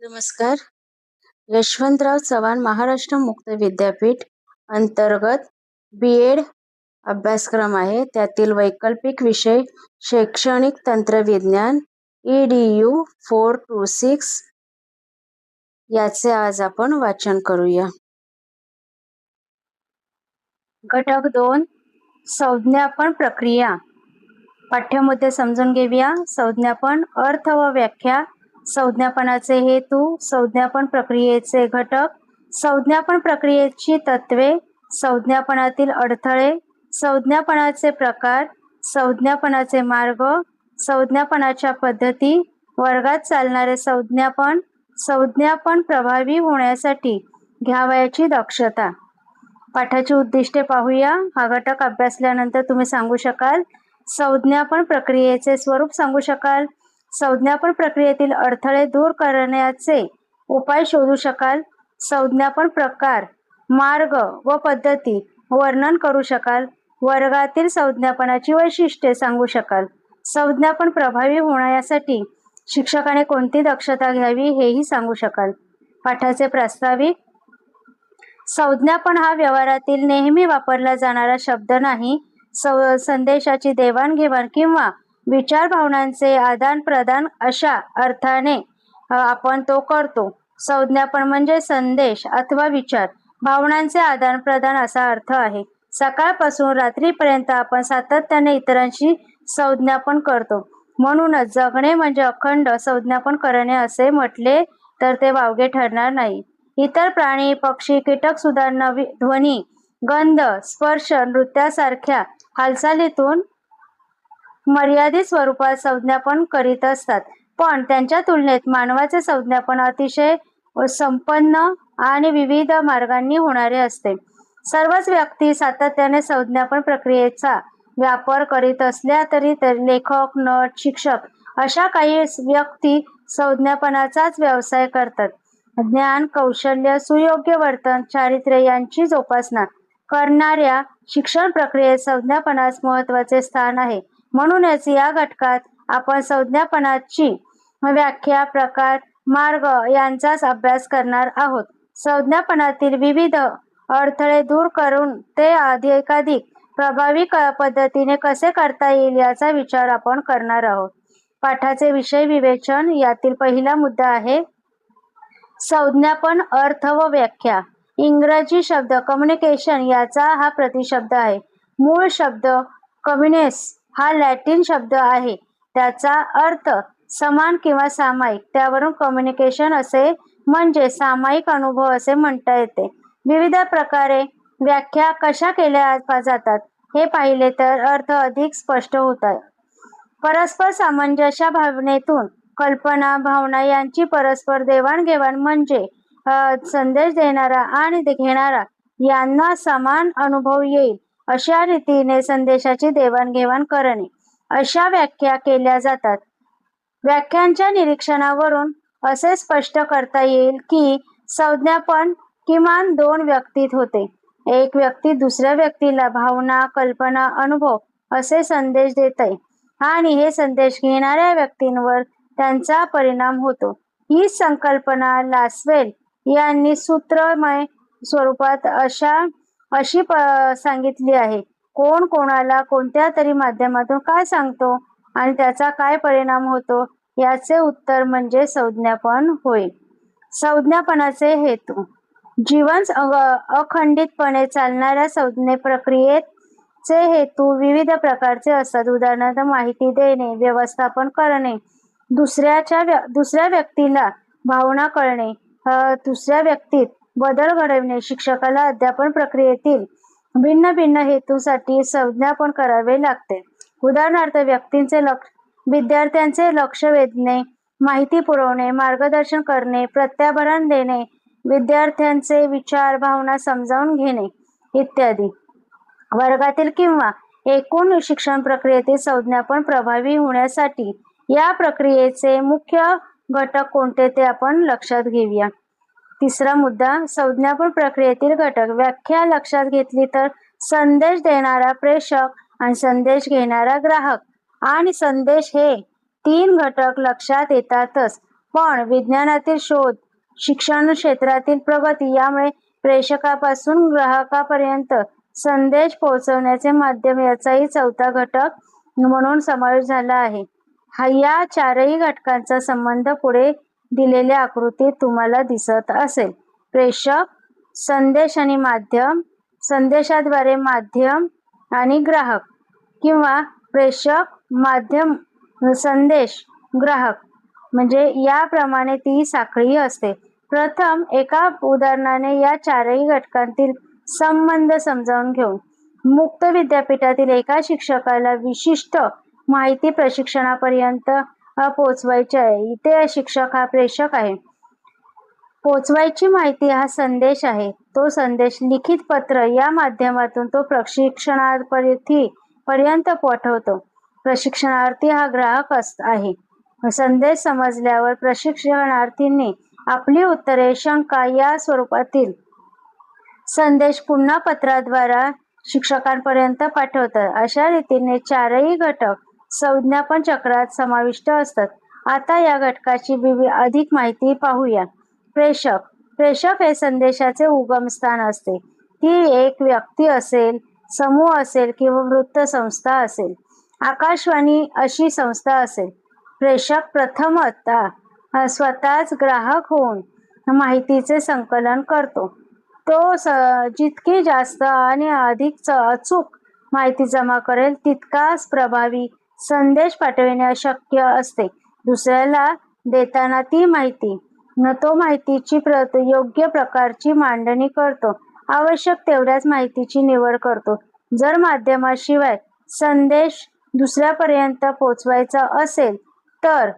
नमस्कार. यशवंतराव चव्हाण महाराष्ट्र मुक्त विद्यापीठ अंतर्गत B.Ed अभ्यासक्रम आहे. त्यातील वैकल्पिक विषय शैक्षणिक तंत्रविज्ञान EDU 426 याचे आज आपण वाचन करूया. घटक 2 संज्ञापन प्रक्रिया. पाठ्यमुद्दे समजून घेऊया. संज्ञापन, अर्थ व व्याख्या, संज्ञापनाचे हेतू, संज्ञापन प्रक्रियेचे घटक, संज्ञापन प्रक्रियेची तत्वे, संज्ञापनातील अडथळे, संज्ञापनाचे प्रकार, संज्ञापनाचे मार्ग, संज्ञापनाच्या पद्धती, वर्गात चालणारे संज्ञापन, संज्ञापन प्रभावी होण्यासाठी घ्यावयाची दक्षता. पाठाची उद्दिष्टे पाहूया. हा घटक अभ्यासल्यानंतर तुम्ही सांगू शकाल. संज्ञापन प्रक्रियेचे स्वरूप सांगू शकाल. संज्ञापन प्रक्रियेतील अडथळे दूर करण्याचे उपाय शोधू शकाल. संज्ञापन प्रकार, मार्ग व पद्धती वर्णन करू शकाल. वर्गातील संज्ञापनाची वैशिष्ट्ये सांगू शकाल. संज्ञापन प्रभावी होण्यासाठी शिक्षकाने कोणती दक्षता घ्यावी हेही सांगू शकाल. पाठाचे प्रास्ताविक. संज्ञापन हा व्यवहारातील नेहमी वापरला जाणारा शब्द नाही. संदेशाची देवाणघेवाण किंवा विचार भावनांचे आदान प्रदान अशा अर्थाने आपण तो करतो. संज्ञापन म्हणजे संदेश अथवा विचार भावनांचे आदान प्रदान असा अर्थ आहे. सकाळपासून रात्रीपर्यंत आपण सातत्याने इतरांशी संज्ञापन करतो. म्हणूनच जगणे म्हणजे अखंड संज्ञापन करणे असे म्हटले तर ते वावगे ठरणार नाही. इतर प्राणी, पक्षी, कीटक सुद्धा ध्वनी, गंध, स्पर्श, नृत्यासारख्या हालचालीतून मर्यादित स्वरूपात संज्ञापन करीत असतात. पण त्यांच्या तुलनेत मानवाचे संज्ञापन अतिशय संपन्न आणि विविध मार्गांनी होणारे असते. सर्वच व्यक्ती सातत्याने संज्ञापन प्रक्रियेचा वापर करीत असल्या तरी लेखक, नट, शिक्षक अशा काही व्यक्ती संज्ञापनाचाच व्यवसाय करतात. ज्ञान, कौशल्य, सुयोग्य वर्तन, चारित्र्य यांची जोपासना करणाऱ्या शिक्षण प्रक्रियेत संज्ञापनास महत्त्वाचे स्थान आहे. म्हणूनच या घटकात आपण संज्ञापनाची व्याख्या, प्रकार, मार्ग यांचाच अभ्यास करणार आहोत. संज्ञापनातील विविध अडथळे दूर करून ते अधिकाधिक प्रभावी पद्धतीने कसे करता येईल याचा विचार आपण करणार आहोत. पाठाचे विषय विवेचन. यातील पहिला मुद्दा आहे संज्ञापन, अर्थ व व्याख्या. इंग्रजी शब्द कम्युनिकेशन याचा हा प्रतिशब्द आहे. मूळ शब्द कम्युनेस हा लॅटिन शब्द आहे. त्याचा अर्थ समान किंवा सामायिक, त्यावरून कम्युनिकेशन असे म्हणजे सामायिक अनुभव असे म्हणता येते. विविध प्रकारे व्याख्या कशा केल्या जातात हे पाहिले तर अर्थ अधिक स्पष्ट होतात. परस्पर सामंजस्य भावनेतून कल्पना, भावना यांची परस्पर देवाणघेवाण म्हणजे संदेश देणारा आणि घेणारा यांना समान अनुभव येईल अशा रीतीने संदेशाची देवाणघेवाण करणे, अशा व्याख्या केल्या जातात. व्याख्यांच्या निरीक्षणावरून असे स्पष्ट करता येईल की संज्ञापन किमान दोन व्यक्तीत होते. एक व्यक्ती दुसऱ्या व्यक्तीला भावना, कल्पना, अनुभव असे संदेश देते आणि हे संदेश घेणाऱ्या व्यक्तींवर त्यांचा परिणाम होतो. ही संकल्पना लासवेल यांनी सूत्रमय स्वरूपात अशी सांगितली आहे. कोण कोणाला कोणत्या तरी माध्यमातून काय सांगतो आणि त्याचा काय परिणाम होतो याचे उत्तर म्हणजे संज्ञापन होय. संज्ञापनाचे हेतू. जीवन अखंडितपणे चालणाऱ्या संज्ञा प्रक्रियेचे हेतू विविध प्रकारचे असतात. उदाहरणार्थ माहिती देणे, व्यवस्थापन करणे, दुसऱ्या व्यक्तीला भावना कळणे, दुसऱ्या व्यक्तीत बदल घडविणे. शिक्षकाला अध्यापन प्रक्रियेतील भिन्न भिन्न हेतूसाठी संज्ञापन करावे लागते. उदाहरणार्थ विद्यार्थ्यांचे लक्ष वेधणे, माहिती पुरवणे, मार्गदर्शन करणे, प्रत्याभरण देणे, विद्यार्थ्यांचे विचार, भावना समजावून घेणे इत्यादी. वर्गातील किंवा एकूण शिक्षण प्रक्रियेतील संज्ञापन प्रभावी होण्यासाठी या प्रक्रियेचे मुख्य घटक कोणते ते आपण लक्षात घेऊया. तिसरा मुद्दा संज्ञापन प्रक्रियेतील घटक. व्याख्या लक्षात घेतली तर संदेश देणारा प्रेषक आणि संदेश घेणारा ग्राहक आणि संदेश हे तीन घटक लक्षात येतातच. पण विज्ञानातील शोध, शिक्षण क्षेत्रातील प्रगती यामुळे प्रेषकापासून ग्राहकापर्यंत संदेश पोहोचवण्याचे माध्यम याचाही चौथा घटक म्हणून समावेश झाला आहे. या चारही घटकांचा संबंध पुढे दिलेल्या आकृतीत तुम्हाला दिसत असेल. प्रेषक, संदेश आणि माध्यम, संदेशाद्वारे माध्यम आणि ग्राहक, किंवा प्रेषक, माध्यम, संदेश, ग्राहक, म्हणजे याप्रमाणे ती साखळी असते. प्रथम एका उदाहरणाने या चारही घटकांतील संबंध समजावून घेऊ. मुक्त विद्यापीठातील एका शिक्षकाला विशिष्ट माहिती प्रशिक्षणापर्यंत पोहोचवायची आहे. इथे शिक्षक हा प्रेषक आहे. पोहोचवायची माहिती हा संदेश आहे. तो संदेश लिखित पत्र या माध्यमातून तो प्रशिक्षणार्थीपर्यंत पाठवतो. प्रशिक्षणार्थी हा ग्राहक आहे. संदेश समजल्यावर प्रशिक्षणार्थींनी आपली उत्तरे, शंका या स्वरूपातील संदेश पुन्हा पत्राद्वारे शिक्षकांपर्यंत पाठवतात. अशा रीतीने चारही घटक संज्ञापन चक्रात समाविष्ट असतात. आता या घटकाची अधिक माहिती पाहूया. प्रेषक. प्रेषक हे संदेशाचे उगमस्थान असते. ती एक व्यक्ती असेल, समूह असेल किंवा वृत्तसंस्था असेल. आकाशवाणी अशी संस्था असेल. प्रेषक प्रथमतः स्वतःच ग्राहक होऊन माहितीचे संकलन करतो. तो जितकी जास्त आणि अधिक अचूक माहिती जमा करेल तितकाच प्रभावी संदेश पाठविणे शक्य असते. दुसऱ्याला देताना ती माहिती तो माहितीची योग्य प्रकारची मांडणी करतो. आवश्यक तेवढ्याच माहितीची निवड करतो. जर माध्यमाशिवाय संदेश दुसऱ्यापर्यंत पोहोचवायचा असेल तर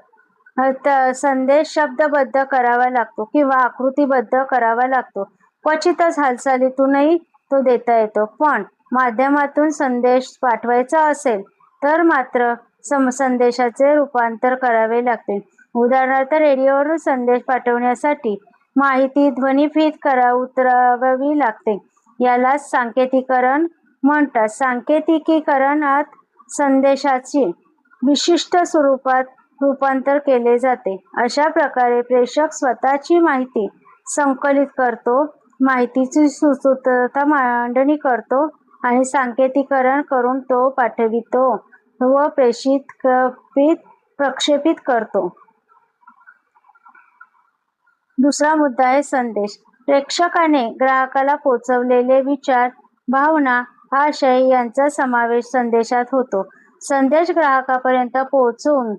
संदेश शब्दबद्ध करावा लागतो किंवा आकृतीबद्ध करावा लागतो. क्वचितच हालचालीतूनही तो देता येतो. पण माध्यमातून संदेश पाठवायचा असेल तर मात्र संदेशाचे रूपांतर करावे लागते. उदाहरणार्थ रेडिओवरून संदेश पाठवण्यासाठी माहिती ध्वनिफीत उतरवावी लागते. यालाच सांकेतीकरण म्हणतात. सांकेतिकीकरणात संदेशाचे विशिष्ट स्वरूपात रूपांतर केले जाते. अशा प्रकारे प्रेषक स्वतःची माहिती संकलित करतो, माहितीची सुसूत्रता मांडणी करतो आणि सांकेतीकरण करून तो पाठवितो व प्रक्षेपित करतो. दुसरा मुद्दा आहे संदेश. प्रेषकाने ग्राहकाला पोहोचवलेले विचार, भावना, आशय यांचा समावेश संदेशात होतो. संदेश ग्राहकापर्यंत पोहोचून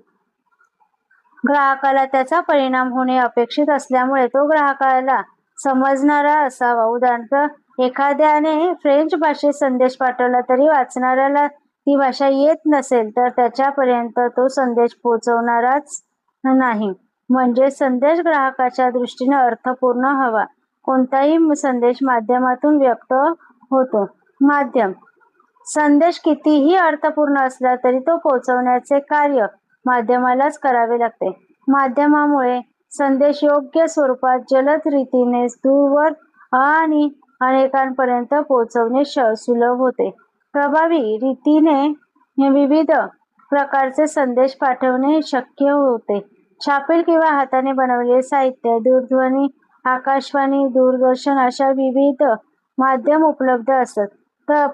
ग्राहकाला त्याचा परिणाम होणे अपेक्षित असल्यामुळे तो ग्राहकाला समजणारा असावा. उदाहरणार्थ एखाद्याने फ्रेंच भाषेत संदेश पाठवला तरी वाचणाऱ्याला ती भाषा येत नसेल तर त्याच्यापर्यंत तो संदेश पोहोचवणारच नाही. म्हणजे संदेश ग्राहकाच्या दृष्टीने अर्थपूर्ण हवा. कोणताही संदेश माध्यमातून व्यक्त होतो. माध्यम. संदेश कितीही अर्थपूर्ण असला तरी तो पोहोचवण्याचे कार्य माध्यमालाच करावे लागते. माध्यमामुळे संदेश योग्य स्वरूपात जलद रीतीने दूरवर आणि अनेकांपर्यंत पोहोचवणे सुलभ होते. प्रभावी रीतीने विविध प्रकारचे संदेश पाठवणे शक्य होते. छापील किंवा हाताने बनवलेले साहित्य, दूरध्वनी, आकाशवाणी, दूरदर्शन अशा विविध माध्यम उपलब्ध असतात.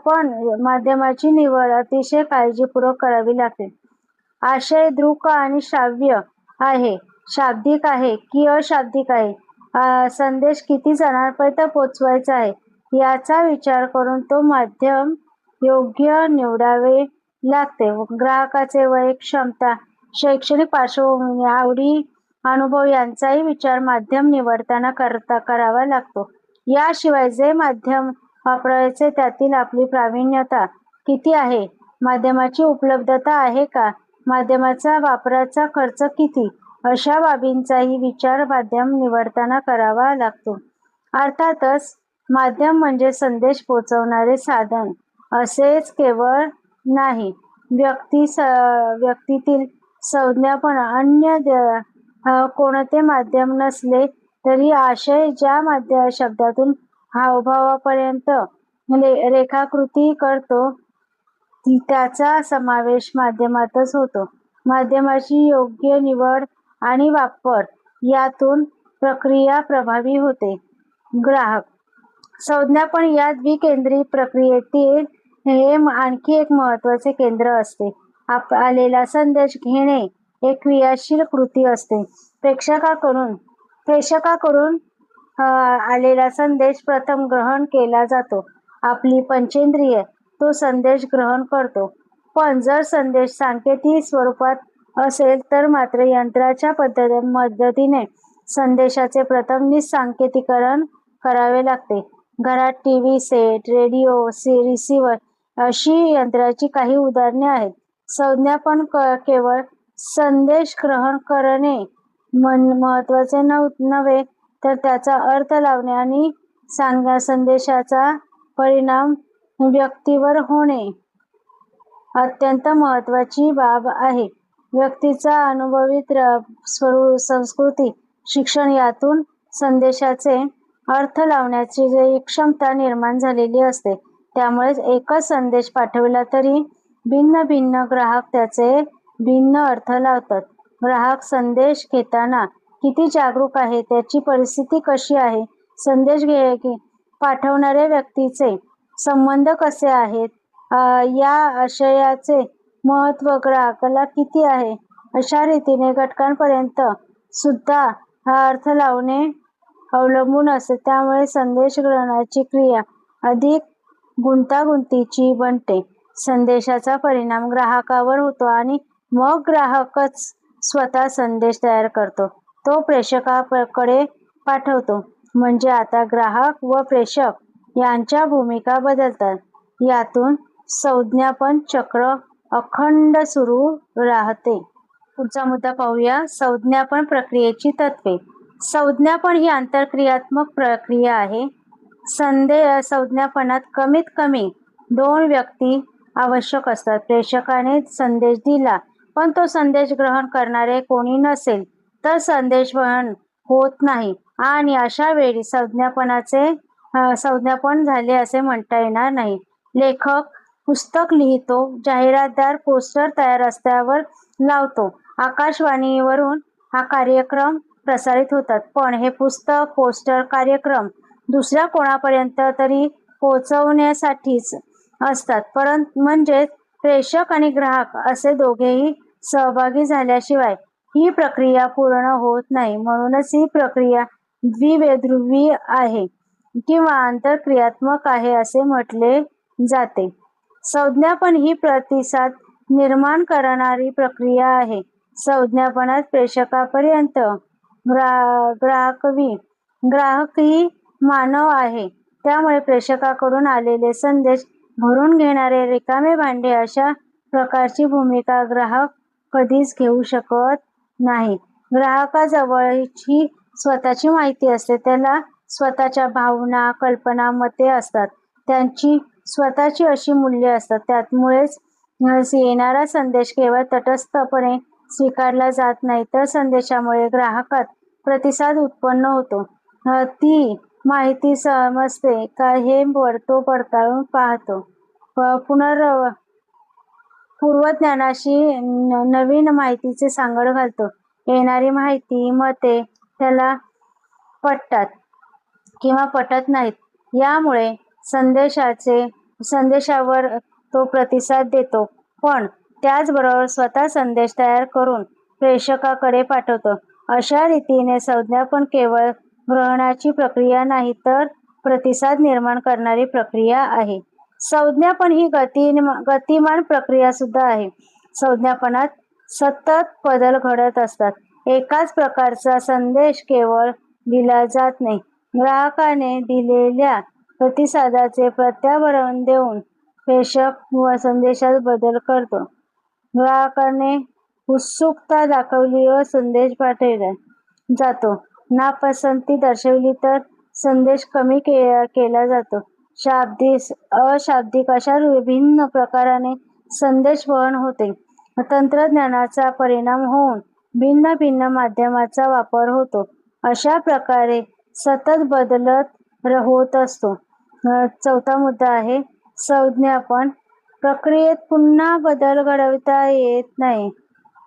पण माध्यमाची निवड अतिशय काळजीपूर्वक करावी लागते. आशय दृक आणि श्राव्य आहे, शाब्दिक आहे की अशाब्दिक आहे, संदेश किती जणांपर्यंत पोहोचवायचा आहे याचा विचार करून तो माध्यम योग्य निवडावे लागते. ग्राहकाचे वय, क्षमता, शैक्षणिक पार्श्वभूमी, आवडी, अनुभव यांचाही विचार माध्यम निवडताना करावा लागतो. याशिवाय जे माध्यम वापरायचे त्यातील आपली प्रावीण्यता किती आहे, माध्यमाची उपलब्धता आहे का, माध्यमाचा वापराचा खर्च किती, अशा बाबींचाही विचार माध्यम निवडताना करावा लागतो. अर्थातच माध्यम म्हणजे संदेश पोहोचवणारे साधन असेच केवळ नाही. व्यक्तीतील संज्ञापन अन्य कोणते माध्यम नसले तरी आशय ज्या शब्दातून हावभावापर्यंत रेखाकृती करतो त्याचा समावेश माध्यमातच होतो. माध्यमाची योग्य निवड आणि वापर यातून प्रक्रिया प्रभावी होते. ग्राहक संज्ञापन या द्विकेंद्री प्रक्रियेतील हे आणखी एक महत्त्वाचे केंद्र असते. आलेला संदेश घेणे एक क्रियाशील कृती असते. प्रेषकाकडून आलेला संदेश प्रथम ग्रहण केला जातो. आपली पंचेंद्रिय तो संदेश ग्रहण करतो. पण जर संदेश सांकेतिक स्वरूपात असेल तर मात्र यंत्राच्या मदतीने संदेशाचे प्रथम निःसांकेतिकरण करावे लागते. घरात टीव्ही सेट, रेडिओ रिसीव्हर अशी यंत्राची काही उदाहरणे आहेत. संज्ञापन केवळ संदेश ग्रहण करणे महत्त्वाचे नव्हे तर त्याचा अर्थ लावणे आणि संदेशाचा परिणाम व्यक्तीवर होणे अत्यंत महत्त्वाची बाब आहे. व्यक्तीचा अनुभवी संस्कृती शिक्षण यातून संदेशाचे अर्थ लावण्याची क्षमता निर्माण झालेली असते. त्यामुळेच एकच संदेश पाठवला तरी भिन्न भिन्न ग्राहक त्याचे भिन्न अर्थ लावतात. ग्राहक संदेश घेताना किती जागरूक आहे, त्याची परिस्थिती कशी आहे, संदेश पाठवणाऱ्या व्यक्तीचे संबंध कसे आहेत, या आशयाचे महत्त्व ग्राहकाला किती आहे, अशा रीतीने घटकांपर्यंत सुद्धा हा अर्थ लावणे अवलंबून असते. त्यामुळे संदेश ग्रहणाची क्रिया अधिक गुंतागुंतीची बनते. संदेशाचा परिणाम ग्राहकावर होतो आणि मग ग्राहकच स्वतः संदेश तयार करतो, तो प्रेषकाकडे पाठवतो. म्हणजे आता ग्राहक व प्रेषक यांच्या भूमिका बदलतात. यातून संज्ञापन चक्र अखंड सुरू राहते. पुढचा मुद्दा पाहूया. संज्ञापन प्रक्रियेची तत्त्वे. संज्ञापन ही आंतरक्रियात्मक प्रक्रिया आहे. संज्ञापनात कमीत कमी 2 व्यक्ती आवश्यक असतात. प्रेषकाने संदेश दिला पण तो संदेश ग्रहण करणारे कोणी नसेल तर संदेशवहन होत नाही आणि अशा वेळी संज्ञापन झाले असे म्हणता येणार नाही. लेखक पुस्तक लिहितो, जाहिरातदार पोस्टर तयार रस्त्यावर लावतो, आकाशवाणीवरून हा कार्यक्रम प्रसारित होतात. पण हे पुस्तक, पोस्टर, कार्यक्रम दुसऱ्या कोणापर्यंत तरी पोहोचवण्यासाठीच असतात. म्हणजेच प्रेषक आणि ग्राहक असे दोघेही सहभागी झाल्याशिवाय ही प्रक्रिया पूर्ण होत नाही. म्हणूनच ही प्रक्रिया द्विध्रुवी आहे किंवा आंतरक्रियात्मक आहे असे म्हटले जाते. संज्ञापन ही प्रतिसाद निर्माण करणारी प्रक्रिया आहे. संज्ञापनात प्रेषकापर्यंत ग्राहकही मानव आहे. त्यामुळे प्रेषकाकडून आलेले संदेश भरून घेणारे रिकामे भांडे अशा प्रकारची भूमिका ग्राहक कधीच घेऊ शकत नाही. ग्राहकाजवळची स्वतःची माहिती असते, त्याला स्वतःच्या भावना, कल्पना, मते असतात, त्यांची स्वतःची अशी मूल्ये असतात. त्यामुळेच येणारा संदेश केवळ तटस्थपणे स्वीकारला जात नाही तर संदेशामुळे ग्राहकात प्रतिसाद उत्पन्न होतो. ती माहिती समजते का हे तो पडताळून पाहतो. पूर्वज्ञानाशी नवीन माहितीचे सांगड घालतो. येणारी माहिती, मते त्याला पटतात किंवा पटत नाहीत. यामुळे संदेशावर तो प्रतिसाद देतो, पण त्याचबरोबर स्वतः संदेश तयार करून प्रेषकाकडे पाठवतो. अशा रीतीने संज्ञापन केवळ ग्रहणाची प्रक्रिया नाही तर प्रतिसाद निर्माण करणारी प्रक्रिया आहे. संज्ञापन ही गतिमान प्रक्रिया सुद्धा आहे. संज्ञापनात सतत बदल घडत असतात. एकाच प्रकारचा संदेश केवळ दिला जात नाही. ग्राहकाने दिलेल्या प्रतिसादाचे प्रत्यावर्तन देऊन प्रेषक व संदेशात बदल करतो. ग्राहकाने उत्सुकता दाखवली व संदेश पाठवला जातो. नापसंती दर्शवली तर संदेश कमी केला जातो. शाब्दिक, अशाब्दिक अशा भिन्न प्रकाराने संदेश वहन होते. तंत्रज्ञानाचा परिणाम होऊन भिन्न भिन्न माध्यमाचा वापर होतो. अशा प्रकारे सतत बदलत होत असतो. चौथा मुद्दा आहे संज्ञापन प्रक्रियेत पुन्हा बदल घडवता येत नाही.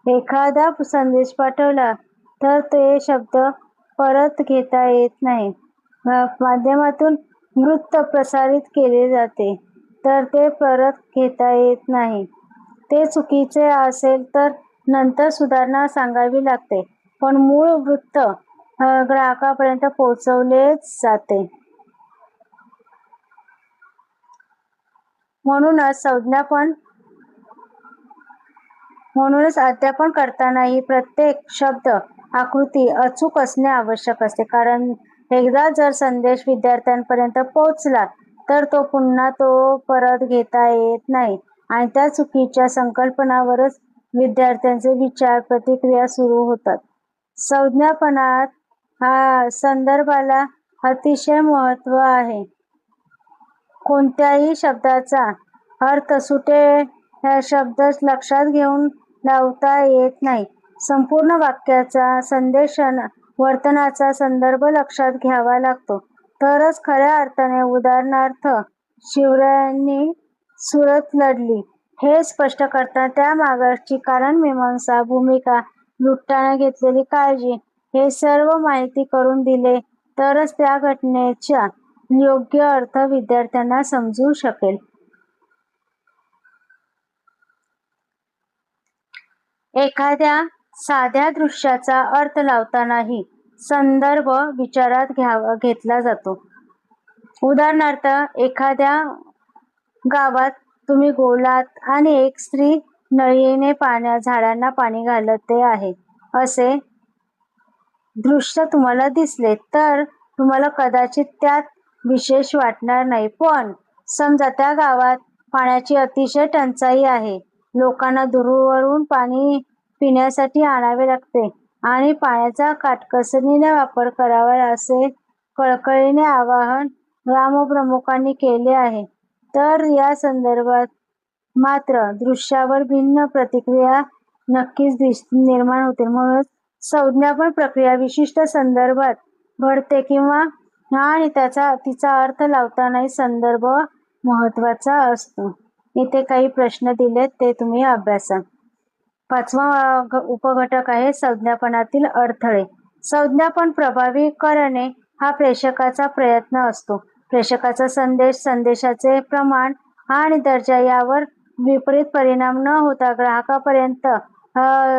एखादा संदेश पाठवला तर ते शब्द परत घेता येत नाही. माध्यमातून वृत्त प्रसारित केले जाते तर ते परत घेता येत नाही. ते चुकीचे असेल तर नंतर सुधारणा सांगावी लागते, पण मूळ वृत्त ग्राहकापर्यंत पोहोचवलेच जाते. म्हणूनच अध्यापन करतानाही प्रत्येक शब्द आकृती अचूक असणे आवश्यक असते, कारण एकदा जर संदेश विद्यार्थ्यांपर्यंत पोहोचला तर तो परत घेता येत नाही आणि त्या चुकीच्या संकल्पनावरच विद्यार्थ्यांचे विचार प्रतिक्रिया सुरू होतात. संज्ञापनात संदर्भाला अतिशय महत्त्व आहे. कोणत्याही शब्दाचा अर्थ सुटे शब्द लक्षात घेऊन लावता येत नाही. संपूर्ण वाक्याचा वर्तनाचा संदर्भ लक्षात घ्यावा लागतो, तरच खऱ्या अर्थाने उदाहरणार्थ शिवरायांनी सुरत लढली हे स्पष्ट करताना त्यामागची कारणमीमांसा, भूमिका, लुटताना घेतलेली काळजी हे सर्व माहिती करून दिले तरच त्या घटनेचा योग्य अर्थ विद्यार्थ्यांना समजू शकेल. एखाद्या साध्या दृश्याचा अर्थ लावतानाही संदर्भ विचारात घेतला जातो. उदाहरणार्थ, एखाद्या गावात तुम्ही गेलात आणि एक स्त्री नळीने झाडांना पाणी घालते आहे असे दृश्य तुम्हाला दिसले तर तुम्हाला कदाचित त्यात विशेष वाटणार नाही. पण समजा त्या गावात पाण्याची अतिशय टंचाई आहे, लोकांना दूरवरून पाणी पिण्यासाठी आणावे लागते आणि पाण्याचा काटकसरीने वापर करावा असे कळकळीने आवाहन ग्रामप्रमुखांनी केले आहे, तर या संदर्भात मात्र दृश्यावर भिन्न प्रतिक्रिया नक्कीच निर्माण होते. म्हणूनच संज्ञापन प्रक्रिया विशिष्ट संदर्भात घडते आणि तिचा अर्थ लावतानाही संदर्भ महत्त्वाचा असतो. इथे काही प्रश्न दिलेत ते तुम्ही अभ्यासा. 5वा उपघटक आहे संज्ञापनातील अडथळे. संज्ञापन प्रभावी करणे हा प्रेषकाचा प्रयत्न असतो. प्रेषकाचा संदेश, संदेशाचे प्रमाण आणि दर्जा यावर विपरीत परिणाम न होता ग्राहकापर्यंत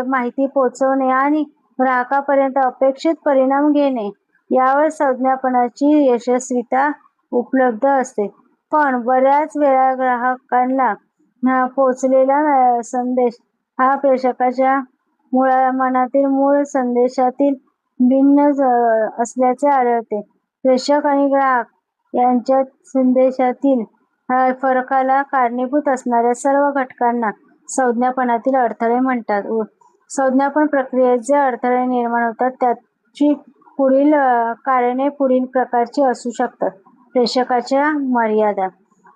माहिती पोहोचवणे आणि ग्राहकापर्यंत अपेक्षित परिणाम घेणे यावर संज्ञापनाची यशस्वीता उपलब्ध असते. पण बऱ्याच वेळा ग्राहकांना पोहोचलेला संदेश हा प्रेषकाच्या मनातील मूळ संदेशातील भिन्न असल्याचे आढळते. प्रेषक आणि ग्राहक यांच्या संदेशातील फरकाला कारणीभूत असणाऱ्या सर्व घटकांना संज्ञापनातील अडथळे म्हणतात. संज्ञापन प्रक्रियेत जे अडथळे निर्माण होतात त्याची पुढील कारणे पुढील प्रकारची असू शकतात. प्रेषकाच्या मर्यादा.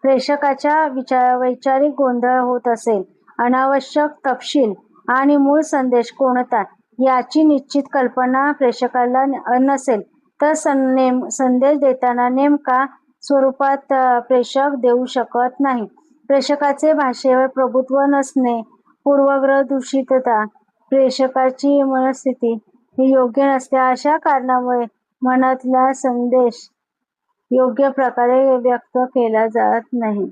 प्रेषकाच्या वैचारिक गोंधळ होत असेल, अनावश्यक तपशील आणि मूळ संदेश कोणता याची निश्चित कल्पना प्रेषकाला नसेल तर संदेश देताना नेमका स्वरूपात प्रेषक देऊ शकत नाही. प्रेषकाचे भाषेवर प्रभुत्व नसणे, पूर्वग्रह दूषितता, प्रेषकाची मनस्थिती ही योग्य नसते अशा कारणामुळे मनातला संदेश योग्य प्रकारे व्यक्त केला जात नाही.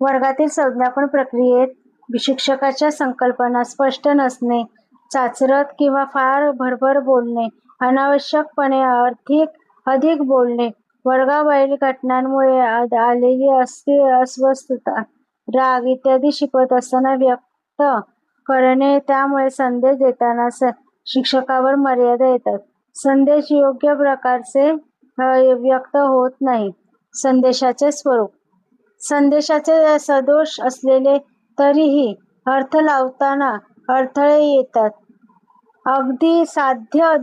वर्गातील संज्ञापन प्रक्रियेत शिक्षकाच्या संकल्पना स्पष्ट नसणे, चाचरत किंवा फार भरभर बोलणे, अनावश्यकपणे अधिक बोलणे, वर्गाबाहेरील घटनांमुळे आलेली अस्वस्थता, राग इत्यादी शिकवत असताना व्यक्त करणे, त्यामुळे संदेश देताना शिक्षकावर मर्यादा येतात. संदेश योग्य प्रकारचे व्यक्त होत नाही. संदेशाचे स्वरूप. संदेशाचे सदोष असले तरीही अर्थ लावताना अडथळे येतात. अगदी साधे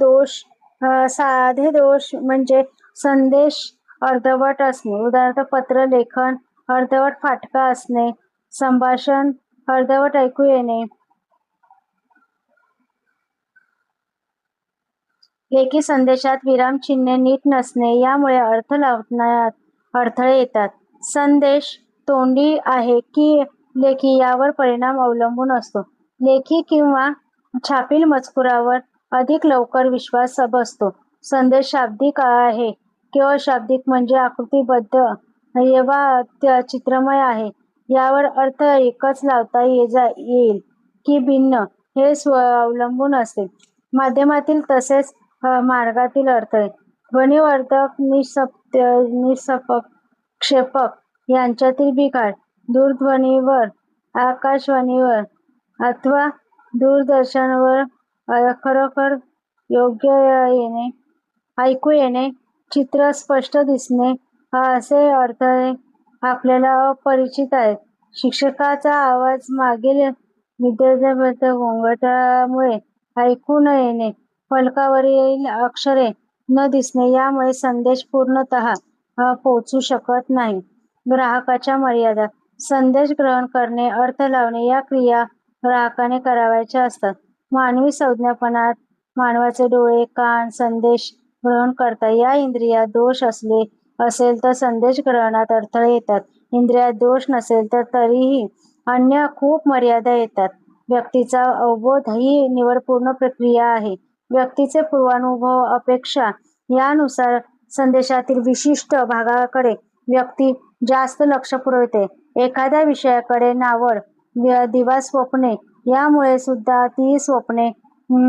दोष म्हणजे संदेश अर्धवट असणे. उदाहरणार्थ, पत्र लेखन अर्धवट फाटका असणे, संभाषण अर्धवट ऐकू येणे, लेखी संदेशात विरामचिन्हे नीट नसणे यामुळे अर्थ लावण्यात अडथळे येतात. संदेश तोंडी आहे की लेखी यावर परिणाम अवलंबून असतो. लेखी किंवा छापील मजकुरावर अधिक लवकर विश्वास बसतो. संदेश शाब्दिक आहे. केवळ शाब्दिक म्हणजे आकृतीबद्ध चित्रमय आहे. यावर अर्थ एकच लावता येईल की भिन्न हे अवलंबून असते. माध्यमातील तसेच मार्गातील अर्थ. ध्वनिवर्धक निष्प्रक्षेपक यांच्यातील बिघाड. दूरध्वनीवर, आकाशवाणीवर अथवा दूरदर्शनवर खरोखर योग्य ऐकू येणे, चित्र स्पष्ट दिसणे असे अडथळे आपल्याला अपरिचित आहेत. शिक्षकाचा आवाज मागील विद्यार्थ्यांबद्दल गोंगाटामुळे ऐकू न येणे, फलकावरील अक्षरे न दिसणे यामुळे संदेश पूर्णतः पोहोचू शकत नाही. ग्राहकाच्या मर्यादा. संदेश ग्रहण करणे, अर्थ लावणे या क्रिया ग्राहकाने करावयाच्या असतात. मानवी संज्ञापनात मानवाचे डोळे, कान संदेश ग्रहण करतात. या इंद्रियात दोष असेल तर संदेश ग्रहणात अडथळे येतात. इंद्रियात दोष नसेल तर तरीही अन्य खूप मर्यादा येतात. व्यक्तीचा अवबोध ही निवडपूर्ण प्रक्रिया आहे. व्यक्तीचे पूर्वानुभव, अपेक्षा यानुसार संदेशातील विशिष्ट भागाकडे व्यक्ती जास्त लक्ष पुरवते. एखाद्या विषयाकडे नावड, दिवा स्वप्ने यामुळे सुद्धा ती स्वप्ने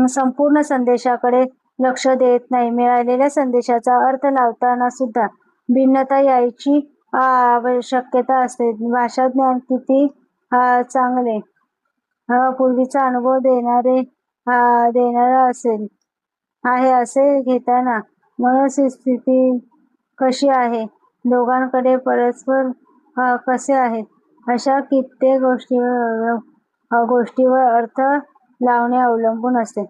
संपूर्ण संदेशाकडे लक्ष देत नाही. मिळालेल्या संदेशाचा अर्थ लावताना सुद्धा भिन्नता यायची शक्यता असते. भाषाज्ञान किती चांगले पूर्वीचा अनुभव देणारा आहे असे घेताना मनस्थिती कशी आहे, दोघांकडे परस्पर कसे आहेत, अशा कित्येक गोष्टीवर अर्थ लावणे अवलंबून असते.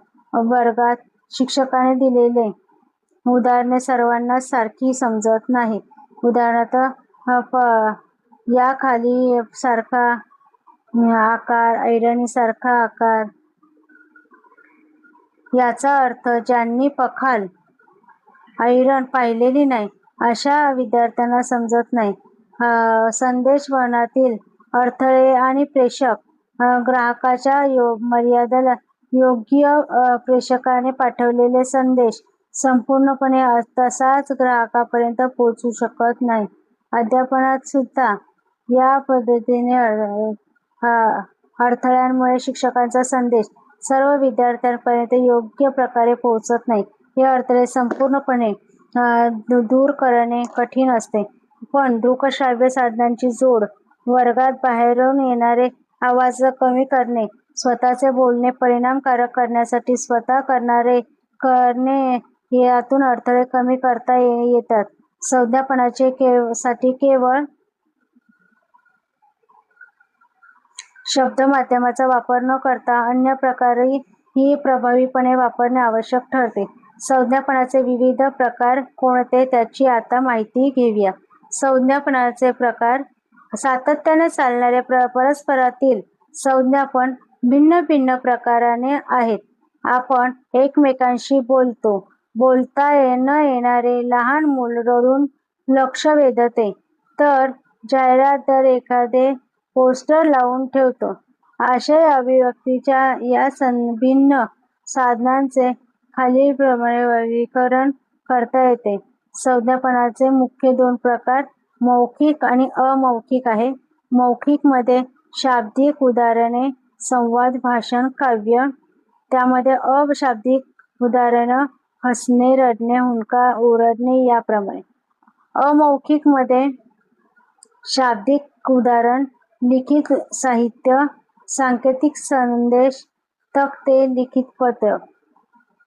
वर्गात शिक्षकाने दिलेले उदाहरणे सर्वांना सारखी समजत नाहीत. उदाहरणार्थ या खाली सारखा आकार, ऐरणीसारखा आकार याचा अर्थ ज्यांनी पखाल ऐरण पाहिलेली नाही अशा विद्यार्थ्यांना समजत नाही. संदेश वहनातील अडथळे आणि प्रेषक ग्राहकाच्या मर्यादेला योग्य प्रेषकाने पाठवलेले संदेश संपूर्णपणे तसाच ग्राहकापर्यंत पोहोचू शकत नाही. अध्यापनात सुद्धा या पद्धतीने अडथळ्यांमुळे शिक्षकांचा संदेश सर्व विद्यार्थ्यांपर्यंत योग्य प्रकारे पोहोचत नाही. हे अडथळे संपूर्णपणे दूर करणे कठीण असते. पण दृकश्राव्य साधनांची जोड, वर्गात बाहेरून येणारे आवाज कमी करणे, स्वतःचे बोलणे परिणामकारक करण्यासाठी स्वतः करणे यातून अडथळे कमी करता येतात. संज्ञापनासाठी केवळ शब्द माध्यमाचा वापर न करता अन्य प्रकारही प्रभावीपणे वापरणे आवश्यक ठरते. संज्ञापनाचे विविध प्रकार कोणते त्याची आता माहिती घेऊया. संज्ञापनाचे प्रकार. सातत्याने चालणारे परस्परातील संज्ञापन भिन्न भिन्न प्रकाराने आहेत. आपण एकमेकांशी बोलतो. बोलता न येणारे लहान मूल रडून लक्ष वेधते तर जाहिरातदार एखादे पोस्टर लावून ठेवतो. अशा अभिव्यक्तीच्या या भिन्न साधनांचे खालीलप्रमाणे वर्गीकरण करता येते. संज्ञापनाचे मुख्य दोन प्रकार मौखिक आणि अमौखिक आहे. मौखिकमध्ये शाब्दिक उदाहरणे, संवाद, भाषण, काव्य. त्यामध्ये अशाब्दिक उदाहरणं हसणे, रडणे, हुंदका, ओरडणे याप्रमाणे. अमौखिकमध्ये शाब्दिक उदाहरण, लिखित साहित्य, सांकेतिक संदेश, तक्ते, लिखित पत्र.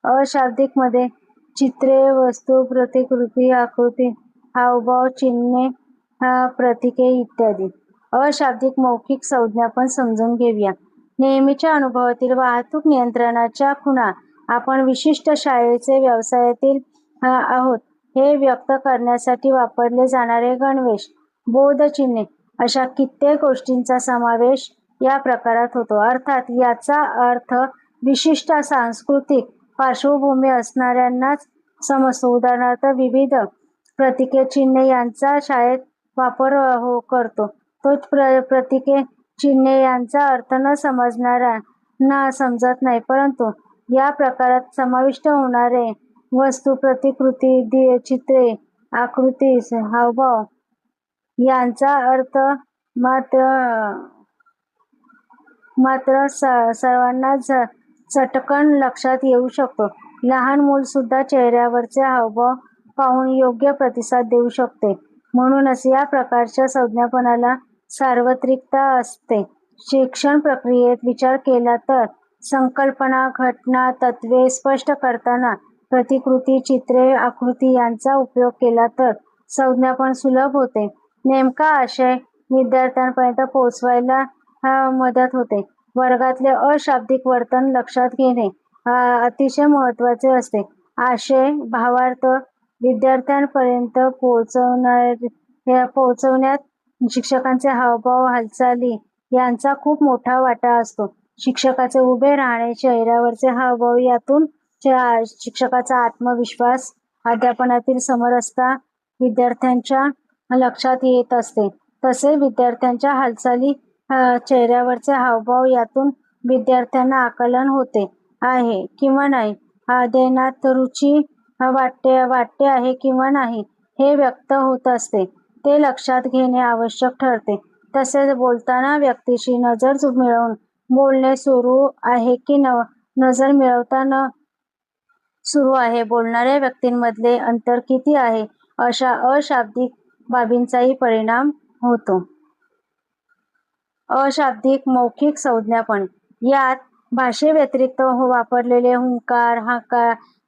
अशाब्दिकमध्ये चित्रे, वस्तू, प्रतिकृती, आकृती, हावभाव, चिन्हे, प्रतीके इत्यादी. अशाब्दिक मौखिक संज्ञापन समजून घेऊया. नेहमीच्या अनुभवातील वाहतूक नियंत्रणाच्या खुणा. आपण विशिष्ट शाळेचे व्यवसायातील आहोत हे व्यक्त करण्यासाठी वापरले जाणारे गणवेश, बोधचिन्हे अशा कित्येक गोष्टींचा समावेश या प्रकारात होतो. अर्थात याचा अर्थ विशिष्ट सांस्कृतिक पार्श्वभूमी असणाऱ्यांनाच समजतो. उदाहरणार्थ विविध प्रतीके, चिन्हे यांचा शाळेत वापर करतो. तोच प्रतीके, चिन्हे यांचा अर्थ न समजणाऱ्या ना समजत नाही, परंतु या प्रकारात समाविष्ट होणारे वस्तू, प्रतिकृती, चित्रे, आकृती, हावभाव यांचा अर्थ मात्र मात्र सर्वांना चटकन लक्षात येऊ शकतो. लहान मूल सुद्धा चेहऱ्यावरचे हावभाव पाहून योग्य प्रतिसाद देऊ शकते. म्हणूनच या प्रकारच्या संज्ञापनाला सार्वत्रिकता असते. शिक्षण प्रक्रियेत विचार केला तर संकल्पना, घटना, तत्त्वे स्पष्ट करताना प्रतिकृती, चित्रे, आकृती यांचा उपयोग केला तर संज्ञापन सुलभ होते. नेमका आशय विद्यार्थ्यांपर्यंत पोहोचवायला मदत होते. वर्गातले अशाब्दिक वर्तन लक्षात घेणे अतिशय महत्त्वाचे असते. आशय, भावार्थ विद्यार्थ्यांपर्यंत पोहोचवण्यात शिक्षकांचे हावभाव, हालचाली यांचा खूप मोठा वाटा असतो. शिक्षकाचे उभे राहणे, चेहऱ्यावरचे हावभाव यातून शिक्षकाचा आत्मविश्वास, अध्यापनातील समरसता विद्यार्थ्यांच्या लक्षात येत असते. तसे विद्यार्थ्यांच्या हालचाली, चेहऱ्यावरचे हावभाव यातून विद्यार्थ्यांना आकलन होते आहे किंवा नाही, अध्ययनात रुची वाटते आहे किंवा नाही हे व्यक्त होत असते, ते लक्षात घेणे आवश्यक ठरते. तसेच बोलताना व्यक्तीशी नजर मिळवून बोलणे सुरू आहे की नजर मिळवता सुरू आहे, बोलणाऱ्या व्यक्तींमधले अंतर किती आहे, अशा अशाब्दिक बाबींचाही परिणाम होतो. अशाब्दिक मौखिक संज्ञापन यात भाषेव्यतिरिक्त वापरलेले हुंकार,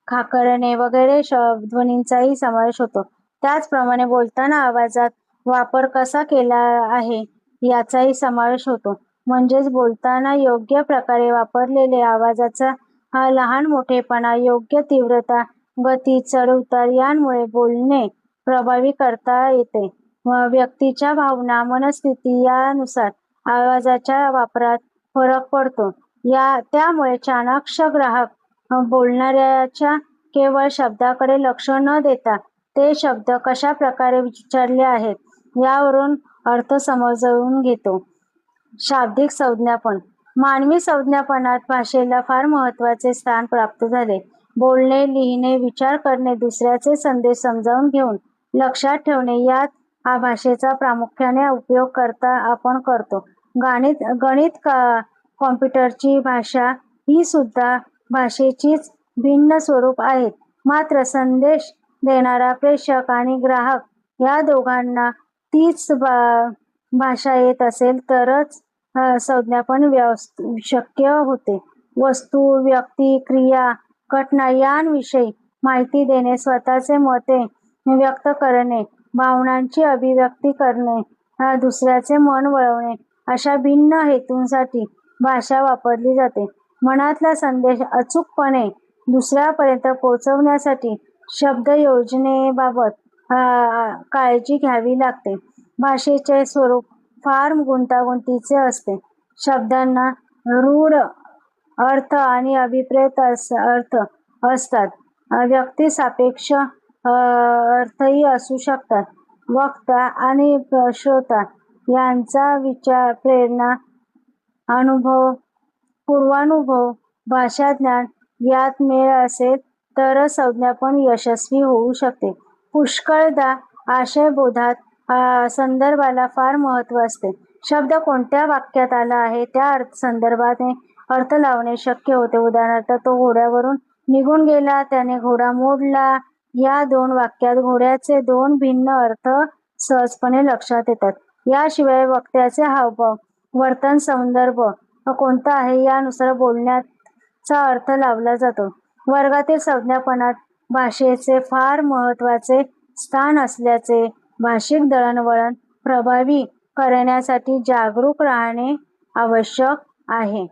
खाकरणे वगैरे ध्वनींचाही समावेश होतो. त्याचप्रमाणे बोलताना आवाजात वापर कसा केला आहे याचाही समावेश होतो. म्हणजेच बोलताना योग्य प्रकारे वापरलेले आवाजाचा लहान मोठेपणा, योग्य तीव्रता, गती, चढ-उतार यांमुळे बोलणे प्रभावी करता येते. व्यक्तीच्या भावना, मनस्थिती यानुसार आवाजाच्या वापरात फरक पडतो. त्यामुळे चाणाक्ष ग्राहक बोलणाऱ्याच्या केवळ शब्दाकडे लक्ष न देता ते शब्द कशा प्रकारे उच्चारले आहेत यावरून अर्थ समजून घेतो. शाब्दिक संज्ञापन मानवी संज्ञापनात भाषेला फार महत्त्वाचे स्थान प्राप्त झाले. बोलणे, लिहिणे, विचार करणे, दुसऱ्याचे संदेश समजावून घेऊन लक्षात ठेवणे यात भाषेचा प्रामुख्याने उपयोग आपण करतो. गणित, कॉम्प्युटरची भाषा ही सुद्धा भाषेचीच भिन्न स्वरूप आहेत. मात्र संदेश देणारा प्रेषक आणि ग्राहक या दोघांना तीच भाषा येत असेल तरच संज्ञापन शक्य होते. वस्तू, व्यक्ती, क्रिया, घटना यांविषयी माहिती देणे, स्वतःचे मते व्यक्त करणे, भावनांची अभिव्यक्ती करणे, दुसऱ्याचे मन वळवणे अशा भिन्न हेतूंसाठी भाषा वापरली जाते. मनातला संदेश अचूकपणे दुसऱ्यापर्यंत पोहोचवण्यासाठी शब्दयोजनेबाबत काळजी घ्यावी लागते. भाषेचे स्वरूप फार गुंतागुंतीचे असते. शब्दांना रूढ अर्थ आणि अभिप्रेत अर्थ असतात. व्यक्तिसापेक्ष अर्थही असू शकतात. वक्ता आणि श्रोता यांचा विचार, प्रेरणा, अनुभव, पूर्वानुभव, भाषाज्ञान यात मेळ असेल तरच संज्ञापन यशस्वी होऊ शकते. पुष्कळदा आशयबोधात संदर्भाला फार महत्त्व असते. शब्द कोणत्या वाक्यात आला आहे त्या संदर्भाने अर्थ लावणे शक्य होते. उदाहरणार्थ, तो घोड्यावरून निघून गेला, त्याने घोडा मोडला या 2 वाक्यात घोड्याचे 2 भिन्न अर्थ सहजपणे लक्षात येतात. याशिवाय वक्त्याचे हावभाव, वर्तन, संदर्भ कोणता आहे यानुसार बोलण्याचा अर्थ लावला जातो. वर्गातील संज्ञापनात भाषेचे फार महत्त्वाचे स्थान असल्याचे भाषिक दळणवळण प्रभावी करण्यासाठी जागरूक राहणे आवश्यक आहे.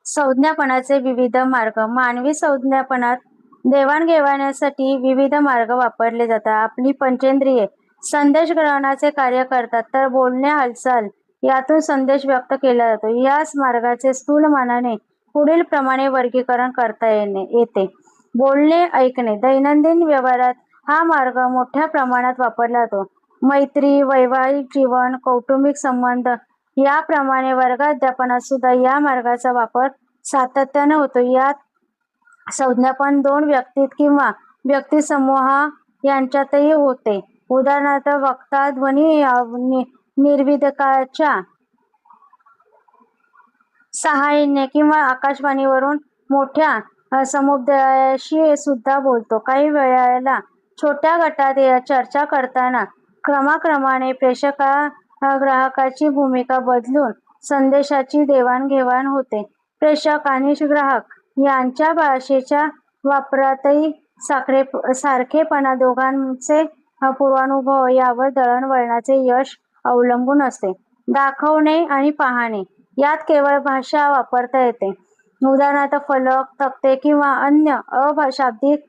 संज्ञापनाचे विविध मार्ग मानवी संज्ञापनात देवाणघेवाणीसाठी विविध मार्ग वापरले जातात. आपली पंचेंद्रिये संदेश ग्रहणाचे कार्य करतात, तर बोलणे, हालचाल यातून संदेश व्यक्त केला जातो. याच मार्गाचे स्थूलमानाने पुढील प्रमाणे वर्गीकरण करता येते. बोलणे, ऐकणे. दैनंदिन व्यवहारात हा मार्ग मोठ्या प्रमाणात वापरला जातो. मैत्री, वैवाहिक जीवन, कौटुंबिक संबंध याप्रमाणे वर्गाध्यापनात सुद्धा या मार्गाचा वापर सातत्याने होतो. यात संज्ञापन दोन व्यक्तीत किंवा व्यक्तिसमूह यांच्यातही होते. उदाहरणार्थ वक्ता ध्वनी निर्विदकाच्या सहाय्याने किंवा आकाशवाणीवरून मोठ्या समुदायाशी सुद्धा बोलतो. काही वेळेला छोट्या गटात चर्चा करताना क्रमाक्रमाने ग्राहकाची भूमिका बदलून संदेशाची देवाणघेवाण होते. प्रेषक आणि ग्राहक यांच्या भाषेच्या वापरातही सारखेपणा, दोघांचे पूर्वानुभव यावर दळणवळणाचे यश अवलंबून असते. दाखवणे आणि पाहणे यात केवळ भाषा वापरता येते. उदाहरणार्थ फलक, तक्ते किंवा अन्य अशाब्दिक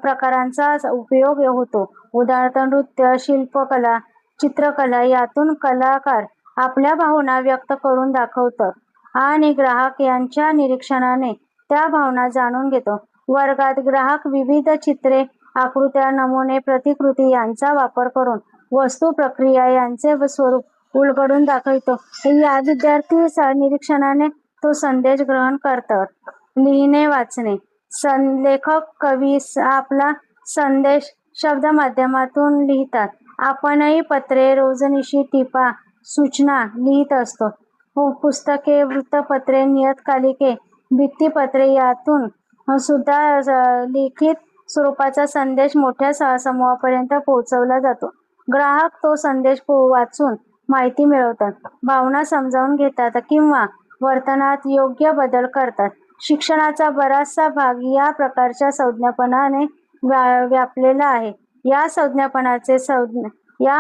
प्रकारांचा उपयोग होतो. उदाहरणार्थ नृत्य, शिल्पकला, चित्रकला यातून कलाकार आपल्या भावना व्यक्त करून दाखवतात आणि ग्राहक यांच्या निरीक्षणाने त्या भावना जाणून घेतो. वर्गात ग्राहक विविध चित्रे, आकृत्या, नमुने, प्रतिकृती यांचा वापर करून वस्तू, प्रक्रिया यांचे स्वरूप उलगडून दाखवितो. या विद्यार्थी निरीक्षणाने तो संदेश ग्रहण करतात. लिहिणे, वाचणे. लेखक, कवी आपला संदेश शब्द माध्यमातून लिहितात. आपणही पत्रे, रोजनिशी, टिपा, सूचना लिहित असतो. पुस्तके, वृत्तपत्रे, नियतकालिके, भित्तिपत्रे यातून सुद्धा लिखित स्वरूपाचा संदेश मोठ्या समूहापर्यंत पोहोचवला जातो. ग्राहक तो संदेश वाचून माहिती मिळवतात, भावना समजावून घेतात किंवा वर्तनात योग्य बदल करतात. शिक्षणाचा बराचसा भाग या प्रकारच्या संज्ञापनाने व्यापलेला आहे. या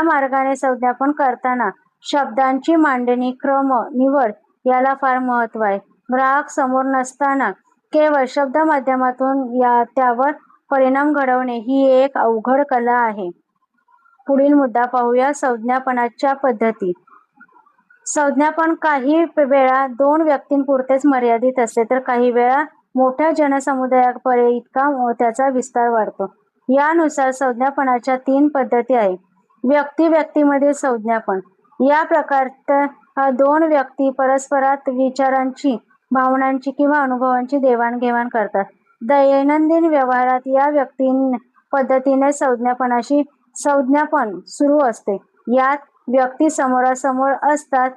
मार्गाने संज्ञापन करताना शब्दांची मांडणी, क्रम, निवड याला फार महत्त्व आहे. ग्राहक समोर नसताना केवळ शब्द माध्यमातून त्यावर परिणाम घडवणे ही एक अवघड कला आहे. पुढील मुद्दा पाहूया. संज्ञापनाच्या पद्धती. संज्ञापन काही वेळा दोन व्यक्तींपुरतेच मर्यादित असते, तर काही वेळा मोठ्या जनसमुदायाइतका त्याचा विस्तार वाढतो. यानुसार संज्ञापनाच्या 3 पद्धती आहेत. व्यक्ती-व्यक्तीमधील संज्ञापन. या प्रकारात दोन व्यक्ती परस्परात विचारांची, भावनांची किंवा अनुभवांची देवाणघेवाण करतात. दैनंदिन व्यवहारात या पद्धतीने संज्ञापन सुरू असते. यात व्यक्ती समोरासमोर असतात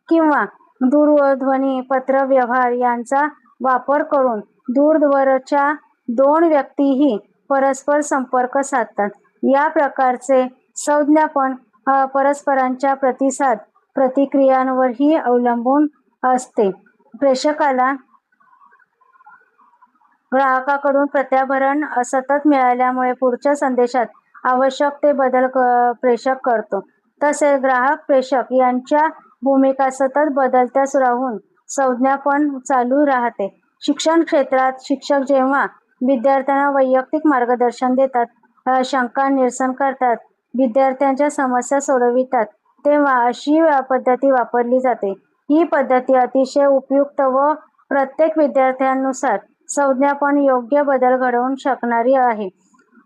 किंवा दूरध्वनी, पत्र व्यवहार यांचा वापर करून दूरवरच्या दोन व्यक्तीही परस्पर संपर्क साधतात. या प्रकारचे संज्ञापन परस्परांच्या प्रतिसाद, प्रतिक्रियांवरही अवलंबून असते. प्रेषकाला ग्राहकाकडून प्रत्याभरण सतत मिळाल्यामुळे पुढच्या संदेशात आवश्यक ते बदल प्रेषक करतो. तसेच ग्राहक प्रेषक यांच्या भूमिका सतत बदलत्याच राहून संज्ञापन चालू राहते. शिक्षण क्षेत्रात शिक्षक जेव्हा विद्यार्थ्यांना वैयक्तिक मार्गदर्शन देतात, शंका निरसन करतात, विद्यार्थ्यांच्या समस्या सोडवितात, तेव्हा अशी पद्धती वापरली जाते. ही पद्धती अतिशय उपयुक्त व प्रत्येक विद्यार्थ्यानुसार संज्ञापन योग्य बदल घडवून शकणारी आहे.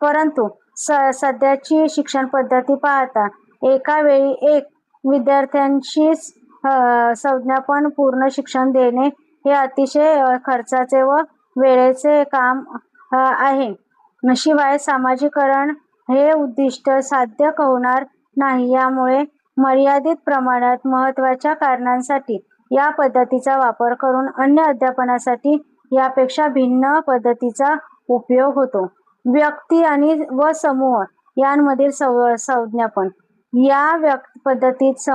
परंतु सध्याची शिक्षण पद्धती पाहता एका वेळी एक विद्यार्थ्यांशीच संज्ञापन पूर्ण शिक्षण देणे हे अतिशय खर्चाचे व वेळेचे काम आहे. शिवाय सामाजिकरण हे उद्दिष्ट साध्य होणार नाही. यामुळे मर्यादित प्रमाणात महत्त्वाच्या कारणांसाठी या पद्धतीचा वापर करून अन्य अध्यापनासाठी यापेक्षा भिन्न पद्धतीचा उपयोग होतो. व्यक्ती व समूह यांमधील संज्ञापन. या पद्धतीत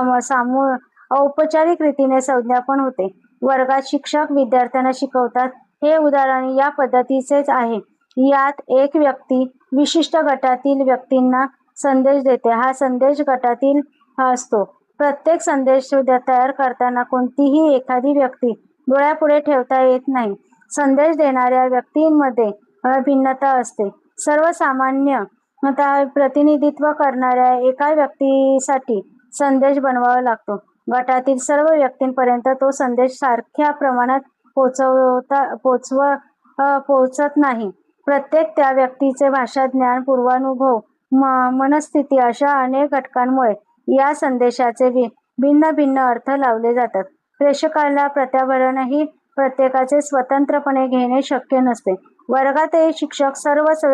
औपचारिक रीतीने संज्ञापन होते. वर्गात शिक्षक विद्यार्थ्यांना शिकवतात. हे उदाहरण या पद्धतीचेच आहे. यात एक व्यक्ती विशिष्ट गटातील व्यक्तींना संदेश देते. हा संदेश गटातील असतो. प्रत्येक संदेश तयार करताना कोणतीही एखादी व्यक्ती डोळ्यापुढे ठेवता येत नाही. संदेश देणाऱ्या व्यक्तींमध्ये भिन्नता असते. सर्वसामान्य प्रतिनिधित्व करणाऱ्या एका व्यक्तीसाठी संदेश बनवावा लागतो. गटातील सर्व व्यक्तींपर्यंत तो संदेश सारख्या प्रमाणात पोहोचत नाही. प्रत्येक त्या व्यक्तीचे भाषा ज्ञान, पूर्वानुभव, मनस्थिती अशा अनेक घटकांमुळे या संदेशाचे भिन्न भिन्न अर्थ लावले जातात. प्रेषकाला प्रत्याभरणही प्रत्येकाचे स्वतंत्रपणे घेणे शक्य नसते. वर्गातही शिक्षक सर्वच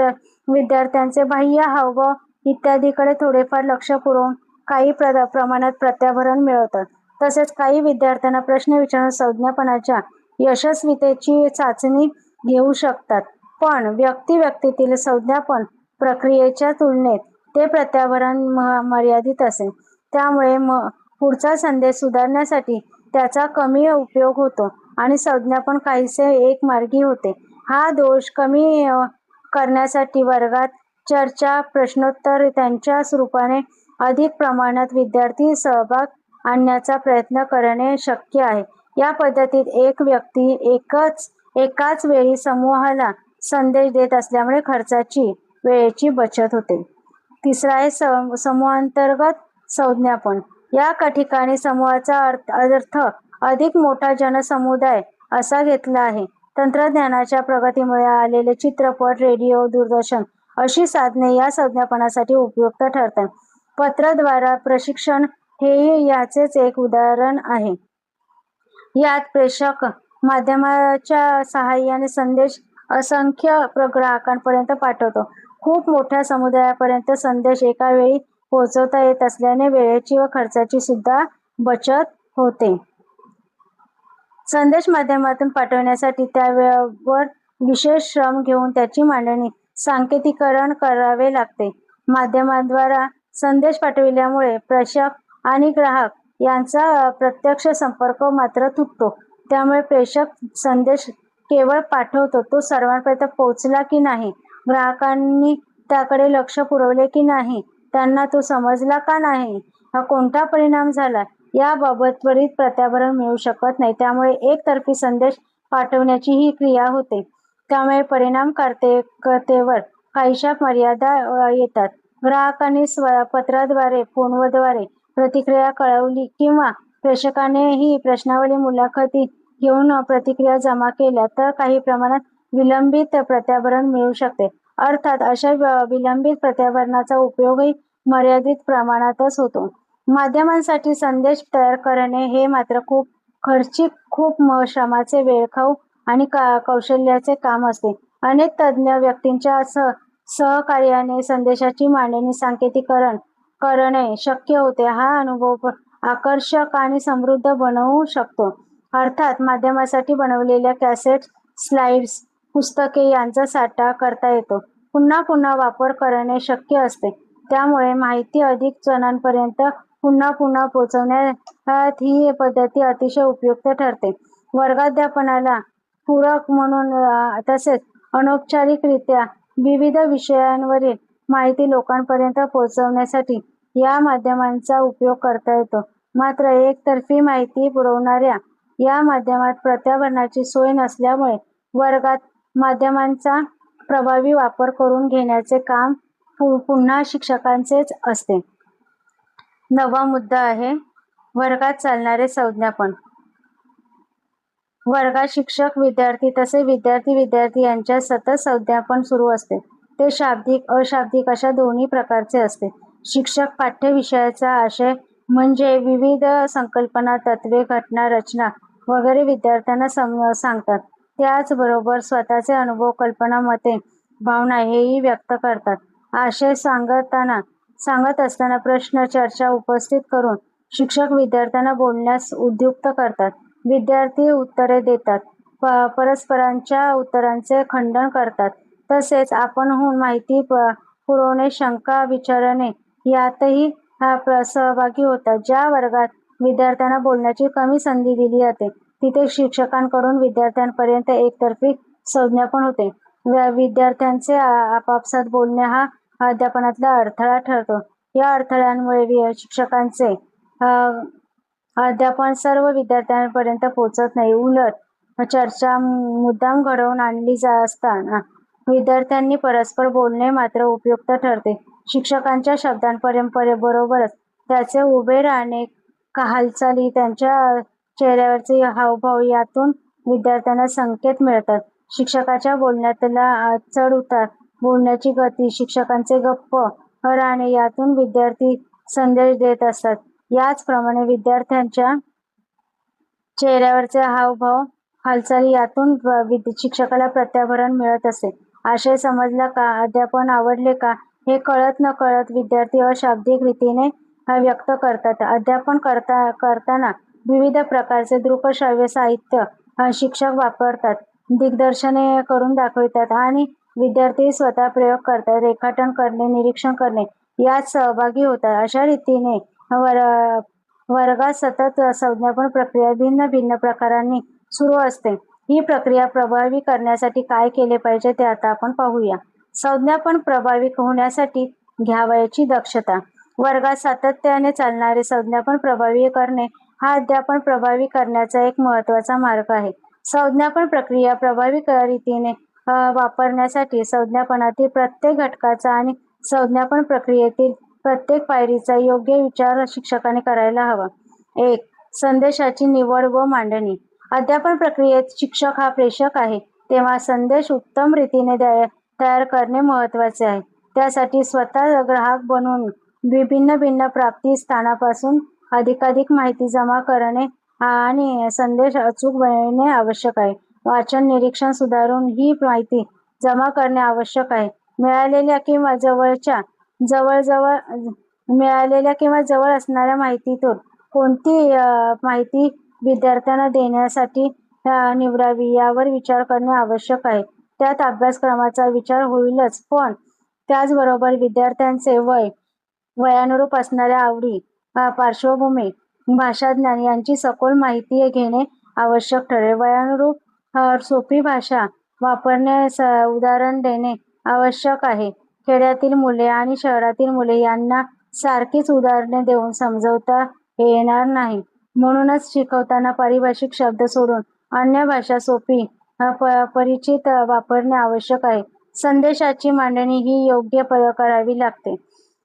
विद्यार्थ्यांचे बाह्य हावभाव इत्यादीकडे थोडेफार लक्ष पुरवून काही प्रमाणात प्रत्याभरण मिळवतात. तसेच काही विद्यार्थ्यांना प्रश्न विचारून संज्ञापनाच्या यशस्वीतेची चाचणी घेऊ शकतात. पण व्यक्तीतील संज्ञापन प्रक्रियेच्या तुलनेत ते प्रत्याभरण मर्यादित असेल. त्यामुळे पुढचा संदेश सुधारण्यासाठी त्याचा कमी उपयोग होतो आणि संज्ञापन काहीसे एकमार्गी होते. हा दोष कमी करण्यासाठी वर्गात चर्चा, प्रश्नोत्तर त्यांच्या स्वरूपाने अधिक प्रमाणात विद्यार्थी सहभाग आणण्याचा प्रयत्न करणे शक्य आहे. या पद्धतीत एक व्यक्ती एकाच वेळी समूहाला संदेश देत असल्यामुळे खर्चाची, वेळेची बचत होते. तिसरा आहे समूहांतर्गत संज्ञापन. या ठिकाणी समूहाचा अर्थ अधिक मोठा जनसमुदाय असा घेतला आहे. तंत्रज्ञानाच्या प्रगतीमुळे आलेले चित्रपट, रेडिओ, दूरदर्शन अशी साधने या संज्ञापनासाठी उपयुक्त ठरतात. पत्रद्वारा प्रशिक्षण हेही याचेच एक उदाहरण आहे. यात प्रेषक माध्यमाच्या सहाय्याने संदेश असंख्य ग्राहकांपर्यंत पाठवतो. खूप मोठ्या समुदायापर्यंत संदेश एका वेळी पोहोचवता येत असल्याने वेळेची व खर्चाची सुद्धा बचत होते. संदेश माध्यमातून पाठवण्यासाठी त्यावर विशेष श्रम घेऊन त्याची मांडणी, सांकेतीकरण करावे लागते. माध्यमांद्वारा संदेश पाठविल्यामुळे प्रेषक आणि ग्राहक यांचा प्रत्यक्ष संपर्क मात्र तुटतो. त्यामुळे प्रेषक संदेश केवळ पाठवतो, तो सर्वांपर्यंत पोहोचला की नाही, ग्राहकांनी त्याकडे लक्ष पुरवले की नाही, त्यांना तो समजला का नाही, हा कोणता परिणाम झाला याबाबत त्वरित प्रत्याभरण मिळू शकत नाही. त्यामुळे एकतर्फी संदेश पाठवण्याची ही क्रिया होते. त्यामुळे परिणामकारकतेवर काहीशा मर्यादा येतात. ग्राहकांनी पत्राद्वारे, फोनद्वारे प्रतिक्रिया कळवली किंवा प्रेषकानेही प्रश्नावली, मुलाखती घेऊन प्रतिक्रिया जमा केल्या तर काही प्रमाणात विलंबित प्रत्याभरण मिळू शकते. अर्थात अशा विलंबित प्रत्याभरणाचा उपयोगही मर्यादित प्रमाणातच होतो. माध्यमांसाठी संदेश तयार करणे हे मात्र खूप खर्चिक, खूप श्रमाचे, वेळखाऊ आणि कौशल्याचे काम असते. अनेक तज्ज्ञ व्यक्तींच्या सहकार्याने संदेशाची मांडणी, सांकेतीकरण करणे शक्य होते. हा अनुभव आकर्षक आणि समृद्ध बनवू शकतो. अर्थात माध्यमासाठी बनवलेल्या कॅसेट, स्लाइड्स, पुस्तके यांचा साठा करता येतो. पुन्हा पुन्हा वापर करणे शक्य असते. त्यामुळे माहिती अधिक जणांपर्यंत पुन्हा पुन्हा पोहोचवण्यात ही पद्धती अतिशय उपयुक्त ठरते. वर्गाध्यापनाला पूरक म्हणून तसेच अनौपचारिकरित्या विविध विषयांवरील माहिती लोकांपर्यंत पोहोचवण्यासाठी या माध्यमांचा उपयोग करता येतो. मात्र एकतर्फी माहिती पुरवणाऱ्या या माध्यमात प्रत्याभरणाची सोय नसल्यामुळे वर्गात माध्यमांचा प्रभावी वापर करून घेण्याचे काम पुन्हा शिक्षकांचेच असते. 9वा मुद्दा आहे वर्गात चालणारे संज्ञापन. वर्गात शिक्षक, विद्यार्थी तसे विद्यार्थी यांच्यात सतत संज्ञापन सुरू असते. ते शाब्दिक, अशाब्दिक अशा दोन्ही प्रकारचे असते. शिक्षक पाठ्यविषयाचा आशय म्हणजे विविध संकल्पना, तत्त्वे, घटना, रचना वगैरे विद्यार्थ्यांना सांगतात. त्याचबरोबर स्वतःचे अनुभव, कल्पना, मते, भावना हेही व्यक्त करतात. आशय सांगत असताना प्रश्न, चर्चा उपस्थित करून शिक्षक विद्यार्थ्यांना बोलण्यास उद्युक्त करतात. विद्यार्थी उत्तरे देतात, परस्परांच्या उत्तरांचे खंडन करतात. तसेच आपणहून माहिती पुरवणे, शंका विचारणे यातही सहभागी होतात. ज्या वर्गात विद्यार्थ्यांना बोलण्याची कमी संधी दिली जाते तिथे शिक्षकांकडून विद्यार्थ्यांपर्यंत एकतर्फी संज्ञापन होते. विद्यार्थ्यांचे आपापसात बोलणे हा अध्यापनातला अडथळा ठरतो. या अडथळ्यांमुळे शिक्षकांचे अध्यापन सर्व विद्यार्थ्यांपर्यंत पोहोचत नाही. उलट चर्चा मुद्दाम घडवून आणली असताना विद्यार्थ्यांनी परस्पर बोलणे मात्र उपयुक्त ठरते. शिक्षकांच्या शब्दांपरंपरेबरोबरच त्याचे उभे राहणे, हालचाली, त्यांच्या चेहऱ्यावरचे हावभाव यातून विद्यार्थ्यांना संकेत मिळतात. शिक्षकाच्या बोलण्यातला चढ-उतार, बोलण्याची गती, शिक्षकांचे गप्प राहणे यातून विद्यार्थी संदेश देत असतात. याचप्रमाणे विद्यार्थ्यांच्या चेहऱ्यावरचे हावभाव हालचाली यातून शिक्षकाला प्रत्याभरण मिळत असे. आशय समजला का, अध्यापन आवडले का, हे कळत न कळत विद्यार्थी अशाब्दिक रीतीने व्यक्त करतात. अध्यापन करताना विविध प्रकारचे दृकश्राव्य साहित्य शिक्षक वापरतात, दिग्दर्शने करून दाखवितात आणि विद्यार्थी स्वतः प्रयोग करतात, रेखाटन करणे, निरीक्षण करणे यात सहभागी होतात. अशा रीतीने वर्गात सतत संज्ञापन प्रक्रिया भिन्न भिन्न प्रकारांनी सुरू असते. ही प्रक्रिया प्रभावी करण्यासाठी काय केले पाहिजे ते आता आपण पाहूया. संज्ञापन प्रभावी होण्यासाठी घ्यावयाची दक्षता. वर्गात सातत्याने चालणारे संज्ञापन प्रभावी करणे हा अध्यापन प्रभावी करण्याचा एक महत्त्वाचा मार्ग आहे. संज्ञापन प्रक्रिया प्रभावी रीतीने वापरण्यासाठी संज्ञापनातील प्रत्येक घटकाचा आणि संज्ञापन प्रक्रियेतील प्रत्येक पायरीचा योग्य विचार शिक्षकाने करायला हवा. 1. संदेशाची निवड व मांडणी. अध्यापन प्रक्रियेत शिक्षक हा प्रेषक आहे, तेव्हा संदेश उत्तम रीतीने तयार करणे महत्त्वाचे आहे. त्यासाठी स्वतः ग्राहक बनून भिन्न प्राप्ती स्थानापासून अधिकाधिक माहिती जमा करणे आणि संदेश अचूक बनविणे आवश्यक आहे. वाचन निरीक्षण सुधारून ही माहिती जमा करणे आवश्यक आहे. मिळालेल्या किंवा जवळ असणाऱ्या माहितीतून कोणती माहिती विद्यार्थ्यांना देण्यासाठी निवडावी यावर विचार करणे आवश्यक आहे. त्यात अभ्यासक्रमाचा विचार होईलच, पण त्याचबरोबर विद्यार्थ्यांचे वयानुरूप असणाऱ्या आवडी, पार्श्वभूमी, भाषाज्ञान यांची सखोल माहिती घेणे आवश्यक ठरेल. वयानुरूप सोपी भाषा वापरणे, उदाहरण देणे आवश्यक आहे. खेड्यातील मुले आणि शहरातील मुले यांना सारखीच उदाहरणे देऊन समजवता येणार नाही. म्हणूनच शिकवताना पारिभाषिक शब्द सोडून अन्य भाषा सोपी परिचित वापरणे आवश्यक आहे. संदेशाची मांडणी ही योग्य करावी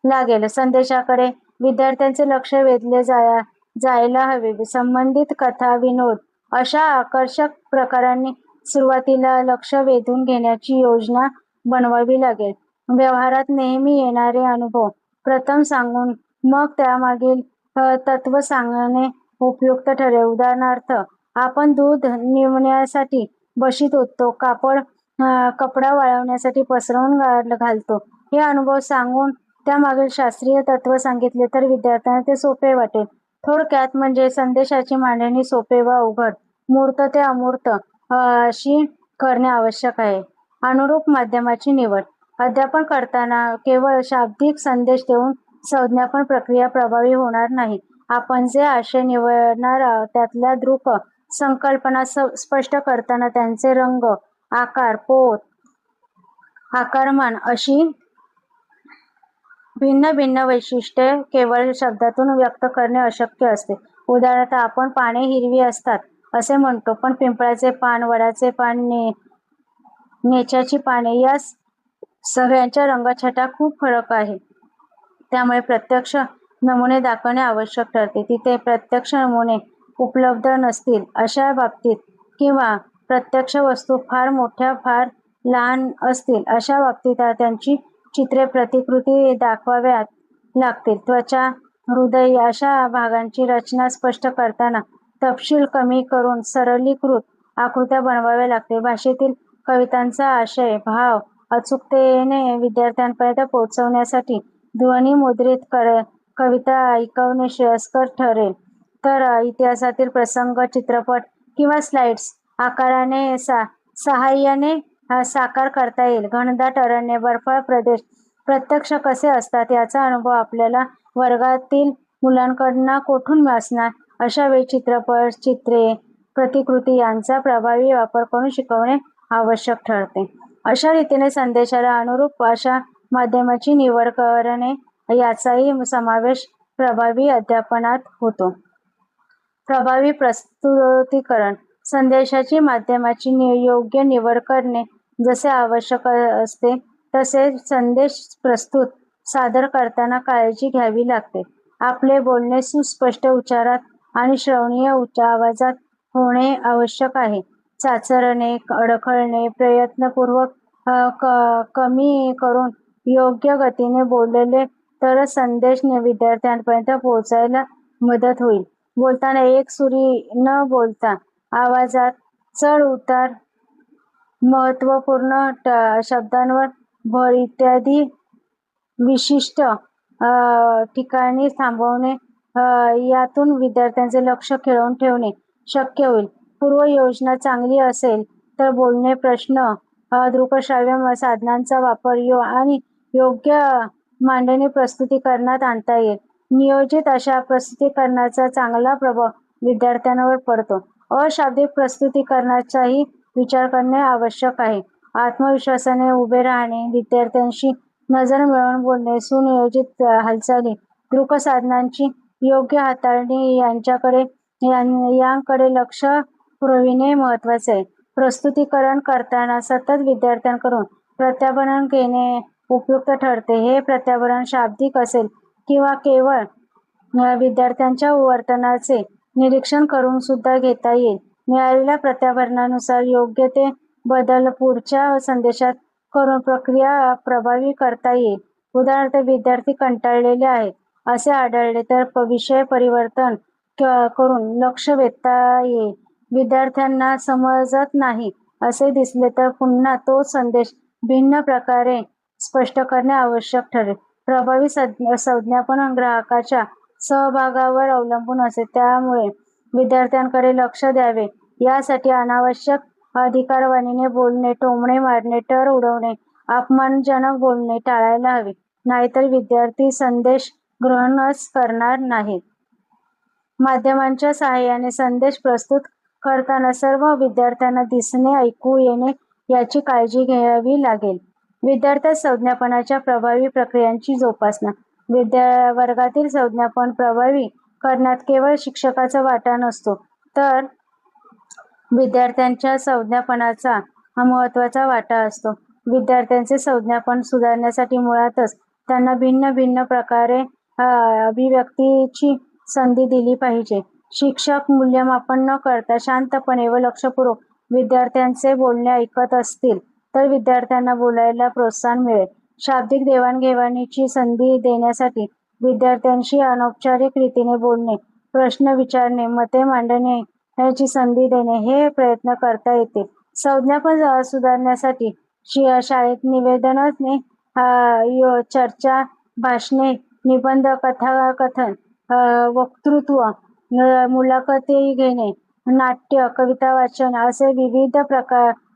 लागेल. संदेशाकडे विद्यार्थ्यांचे लक्ष वेधले जायला हवे. संबंधित कथा, विनोद अशा आकर्षक प्रकारांनी सुरुवातीला लक्ष वेधून घेण्याची योजना बनवावी लागेल. व्यवहारात नेहमी येणारे अनुभव प्रथम सांगून मग त्यामागील तत्व सांगणे उपयुक्त ठरेल. उदाहरणार्थ, आपण दूध निवडण्यासाठी बशीत ओततो, कपडा वाळवण्यासाठी पसरवून घालतो, हे अनुभव सांगून त्यामागील शास्त्रीय तत्व सांगितले तर विद्यार्थ्यांना ते सोपे वाटेल. थोडक्यात म्हणजे संदेशाची मांडणी सोपे व अवघड, मूर्त ते अमूर्त अशी करणे आवश्यक आहे. अनुरूप माध्यमाची निवड. अध्यापन करताना केवळ शाब्दिक संदेश देऊन संज्ञापन प्रक्रिया प्रभावी होणार नाही. आपण जे आशय निवडणार आहोत त्यातल्या दृक संकल्पना स्पष्ट करताना त्यांचे रंग, आकार, पोत, आकारमान अशी भिन्न वैशिष्ट्ये केवळ शब्दातून व्यक्त करणे अशक्य असते. उदाहरणार्थ, आपण पाने हिरवी असतात असे म्हणतो, पण पिंपळाचे पान, वडाचे पान, नेच्याची पाने या सगळ्यांच्या रंगछटा खूप फरक आहे. त्यामुळे प्रत्यक्ष नमुने दाखवणे आवश्यक ठरते. तिथे प्रत्यक्ष नमुने उपलब्ध नसतील अशा बाबतीत किंवा प्रत्यक्ष वस्तू फार मोठ्या फार लहान असतील अशा बाबतीत त्यांची चित्रे प्रतिकृती दाखवाव्यात लागतील. त्वचा, हृदय अशा भागांची रचना स्पष्ट करताना तपशील कमी करून सरलीकृत आकृत्या बनवाव्या लागतील. भाषेतील कवितांचा आशय, भाव अचूकतेने विद्यार्थ्यांपर्यंत पोहोचवण्यासाठी ध्वनिमुद्रित कविता ऐकवणे श्रेयस्कर ठरेल. तर इतिहासातील प्रसंग चित्रपट किंवा स्लाइड्स आकाराने सहाय्याने साकार करता येईल. घनदाट अरण्य, बर्फाळ प्रदेश प्रत्यक्ष कसे असतात याचा अनुभव आपल्याला वर्गातील मुलांकडून कोठून असणार. अशा वेळी चित्रपट, चित्रे, प्रतिकृती यांचा प्रभावी वापर करून शिकवणे आवश्यक ठरते. अशा रीतीने संदेशाला अनुरूप अशा माध्यमाची निवड करणे याचाही समावेश प्रभावी अध्यापनात होतो. प्रभावी प्रस्तुतीकरण. संदेशाची माध्यमाची योग्य निवड करणे जसे आवश्यक असते तसे संदेश प्रस्तुत सादर करताना काळजी घ्यावी लागते. आपले बोलणे सुस्पष्ट उच्चारात आणि श्रवणीय आवाजात होणे आवश्यक आहे. चाचरणे, अडखळणे प्रयत्नपूर्वक कमी करून योग्य गतीने बोलले तरच संदेश विद्यार्थ्यांपर्यंत पोहोचायला मदत होईल. बोलताना एकसुरी न बोलता आवाजात चढ उतार, महत्त्वपूर्ण शब्दांवर भर इत्यादी विशिष्ट ठिकाणी थांबवणे, यातून विद्यार्थ्यांचे लक्ष खिळवून ठेवणे शक्य होईल. पूर्वयोजना चांगली असेल तर बोलणे, प्रश्न, दृकश्राव्य साधनांचा वापर आणि योग्य मांडणी प्रस्तुतीकरणात आणता येईल. नियोजित अशा प्रस्तुतीकरणाचा चांगला प्रभाव विद्यार्थ्यांवर पडतो. अशाब्दिक प्रस्तुतीकरणाचाही विचार करणे आवश्यक आहे. आत्मविश्वासाने उभे राहणे, विद्यार्थ्यांशी नजर मिळवून बोलणे, सुनियोजित हालचाली, दृकसाधनांची योग्य हाताळणी यांकडे लक्ष पुरविणे महत्त्वाचे आहे. प्रस्तुतीकरण करताना सतत विद्यार्थ्यांकडून प्रत्याभरण घेणे उपयुक्त ठरते. हे प्रत्याभरण शाब्दिक असेल किंवा केवळ विद्यार्थ्यांच्या वर्तनाचे निरीक्षण करून सुद्धा घेता येईल. मिळालेल्या प्रत्याभरणानुसार योग्य ते बदल पुढच्या संदेशात करून प्रक्रिया प्रभावी करता येईल. उदाहरणार्थ, विद्यार्थी कंटाळलेले आहेत असे आढळले तर विषय परिवर्तन करून लक्ष वेधता येईल. विद्यार्थ्यांना समजत नाही असे दिसले तर पुन्हा तोच संदेश भिन्न प्रकारे स्पष्ट करणे आवश्यक ठरेल. प्रभावी संज्ञापन ग्राहकाच्या सहभागावर अवलंबून असते, त्यामुळे विद्यार्थ्यांकडे लक्ष द्यावे. यासाठी अनावश्यक अधिकारवाणीने बोलणे, टोमणे मारणे, टर उडवणे, अपमानजनक बोलणे टाळायला हवे, नाहीतर विद्यार्थी संदेश ग्रहणच करणार नाहीत. माध्यमांच्या सहाय्याने संदेश प्रस्तुत करताना सर्व विद्यार्थ्यांना दिसणे, ऐकू येणे याची काळजी घ्यावी लागेल. विद्यार्थ्यात संज्ञापनाच्या प्रभावी प्रक्रियांची जोपासना. वर्गातील संज्ञापन प्रभावी करण्यात केवळ शिक्षकाचा वाटा नसतो, तर विद्यार्थ्यांच्या संज्ञापनाचा महत्त्वाचा वाटा असतो. विद्यार्थ्यांचे संज्ञापन सुधारण्यासाठी मुळातच त्यांना भिन्न भिन्न प्रकारे अभिव्यक्तीची संधी दिली पाहिजे. शिक्षक मूल्यमापन न करता शांतपणे व लक्षपूर्वक विद्यार्थ्यांचे बोलणे ऐकत असतील तर विद्यार्थ्यांना बोलायला प्रोत्साहन मिळेल. शाब्दिक देवाणघेवाणीची संधी देण्यासाठी विद्यार्थ्यांशी अनौपचारिक रीतीने बोलणे, प्रश्न विचारणे, मते मांडणे याची संधी देणे हे प्रयत्न करता येतील. संज्ञापन सुधारण्यासाठी शाळेत निवेदने, चर्चा, भाषणे, निबंध, कथाकथन, वक्तृत्व, मुलाखती घेणे, नाट्य, कविता वाचन असे विविध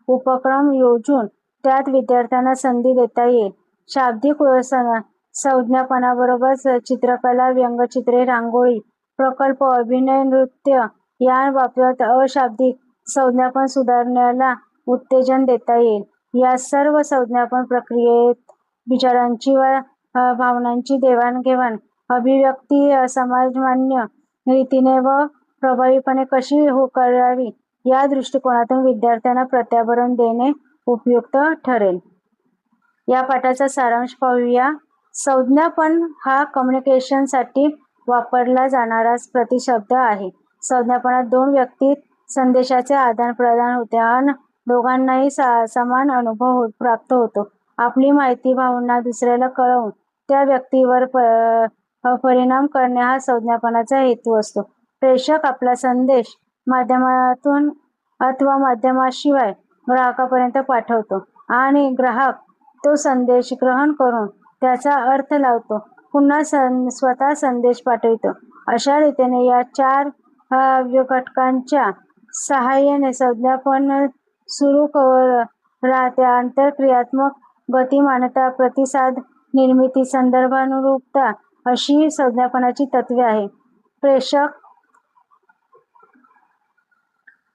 उपक्रम योजून त्यात विद्यार्थ्यांना संधी देता येईल. शाब्दिक संज्ञापनाबरोबरच चित्रकला, व्यंगचित्रे, रांगोळी, प्रकल्प, अभिनय, नृत्य या बाबतीत अशाब्दिक संज्ञापन सुधारण्याला उत्तेजन देता येईल. या सर्व संज्ञापन प्रक्रियेत विचारांची व भावनांची देवाणघेवाण, अभिव्यक्ती समाजमान्य रीतीने व प्रभावीपणे कशी करावी या दृष्टिकोनातून विद्यार्थ्यांना प्रत्याभरण देणे उपयुक्त ठरेल. या पाठाचा सारांश पाहूया. संज्ञापन हा कम्युनिकेशनसाठी वापरला जाणारा प्रतिशब्द आहे. संज्ञापनात दोन व्यक्तीत संदेशाचे आदानप्रदान होते आणि दोघांनाही समान अनुभव प्राप्त होतो. आपली माहिती, भावना दुसऱ्याला कळवून त्या व्यक्तीवर परिणाम करणे हा संज्ञापनाचा हेतू असतो. प्रेषक आपला संदेश माध्यमातून अथवा माध्यमाशिवाय ग्राहकापर्यंत पाठवतो आणि ग्राहक तो संदेश ग्रहण करून त्याचा अर्थ लावतो, पुन्हा स्वतः संदेश पाठवितो. अशा रीतीने या चार घटकांच्या सहाय्याने संज्ञापन सुरू राहते. आंतरक्रियात्मक, गतिमानता, प्रतिसाद निर्मिती, संदर्भानुरूपता अशी संज्ञापनाची तत्त्वे आहेत. प्रेषक,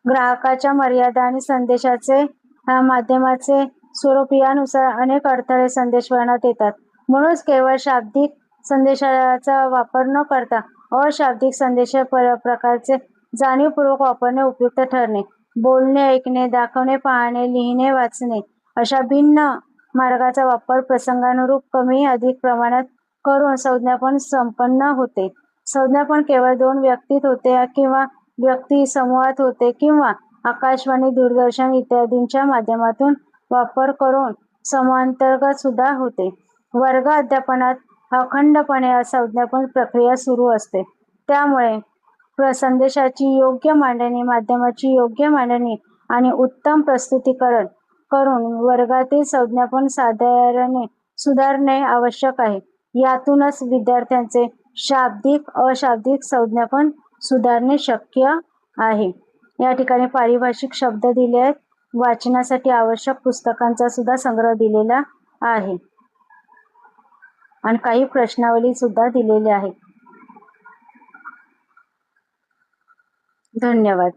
ग्राहकाच्या मर्यादा आणि संदेशाचे माध्यमाचे स्वरूप यानुसार अनेक अडथळे संदेशवहनात येतात. म्हणूनच केवळ शाब्दिक संदेशाचा वापर न करता अशाब्दिक संदेश प्रकारचे जाणीवपूर्वक वापरणे उपयुक्त ठरणे. बोलणे, ऐकणे, दाखवणे, पाहणे, लिहिणे, वाचणे अशा भिन्न मार्गाचा वापर प्रसंगानुरूप कमी अधिक प्रमाणात करून संज्ञापन संपन्न होते. संज्ञापन केवळ दोन व्यक्तीत होते किंवा व्यक्ती समूहात होते किंवा आकाशवाणी, दूरदर्शन इत्यादींच्या माध्यमातून वापर करून समूहांतर्गत सुद्धा होते. वर्ग अध्यापनात अखंडपणे संज्ञापन प्रक्रिया सुरू असते. त्यामुळे संदेशाची योग्य मांडणी, माध्यमाची योग्य मांडणी आणि उत्तम प्रस्तुतीकरण करून वर्गातील संज्ञापन सुधारणे आवश्यक आहे. यातूनच विद्यार्थ्यांचे शाब्दिक अशाब्दिक संज्ञापन सुधारणे शक्य आहे. या ठिकाणी पारिभाषिक शब्द दिले आहेत. वाचनासाठी आवश्यक पुस्तकांचा सुद्धा संग्रह दिलेला आहे आणि काही प्रश्नावली सुद्धा दिलेल्या आहेत. धन्यवाद.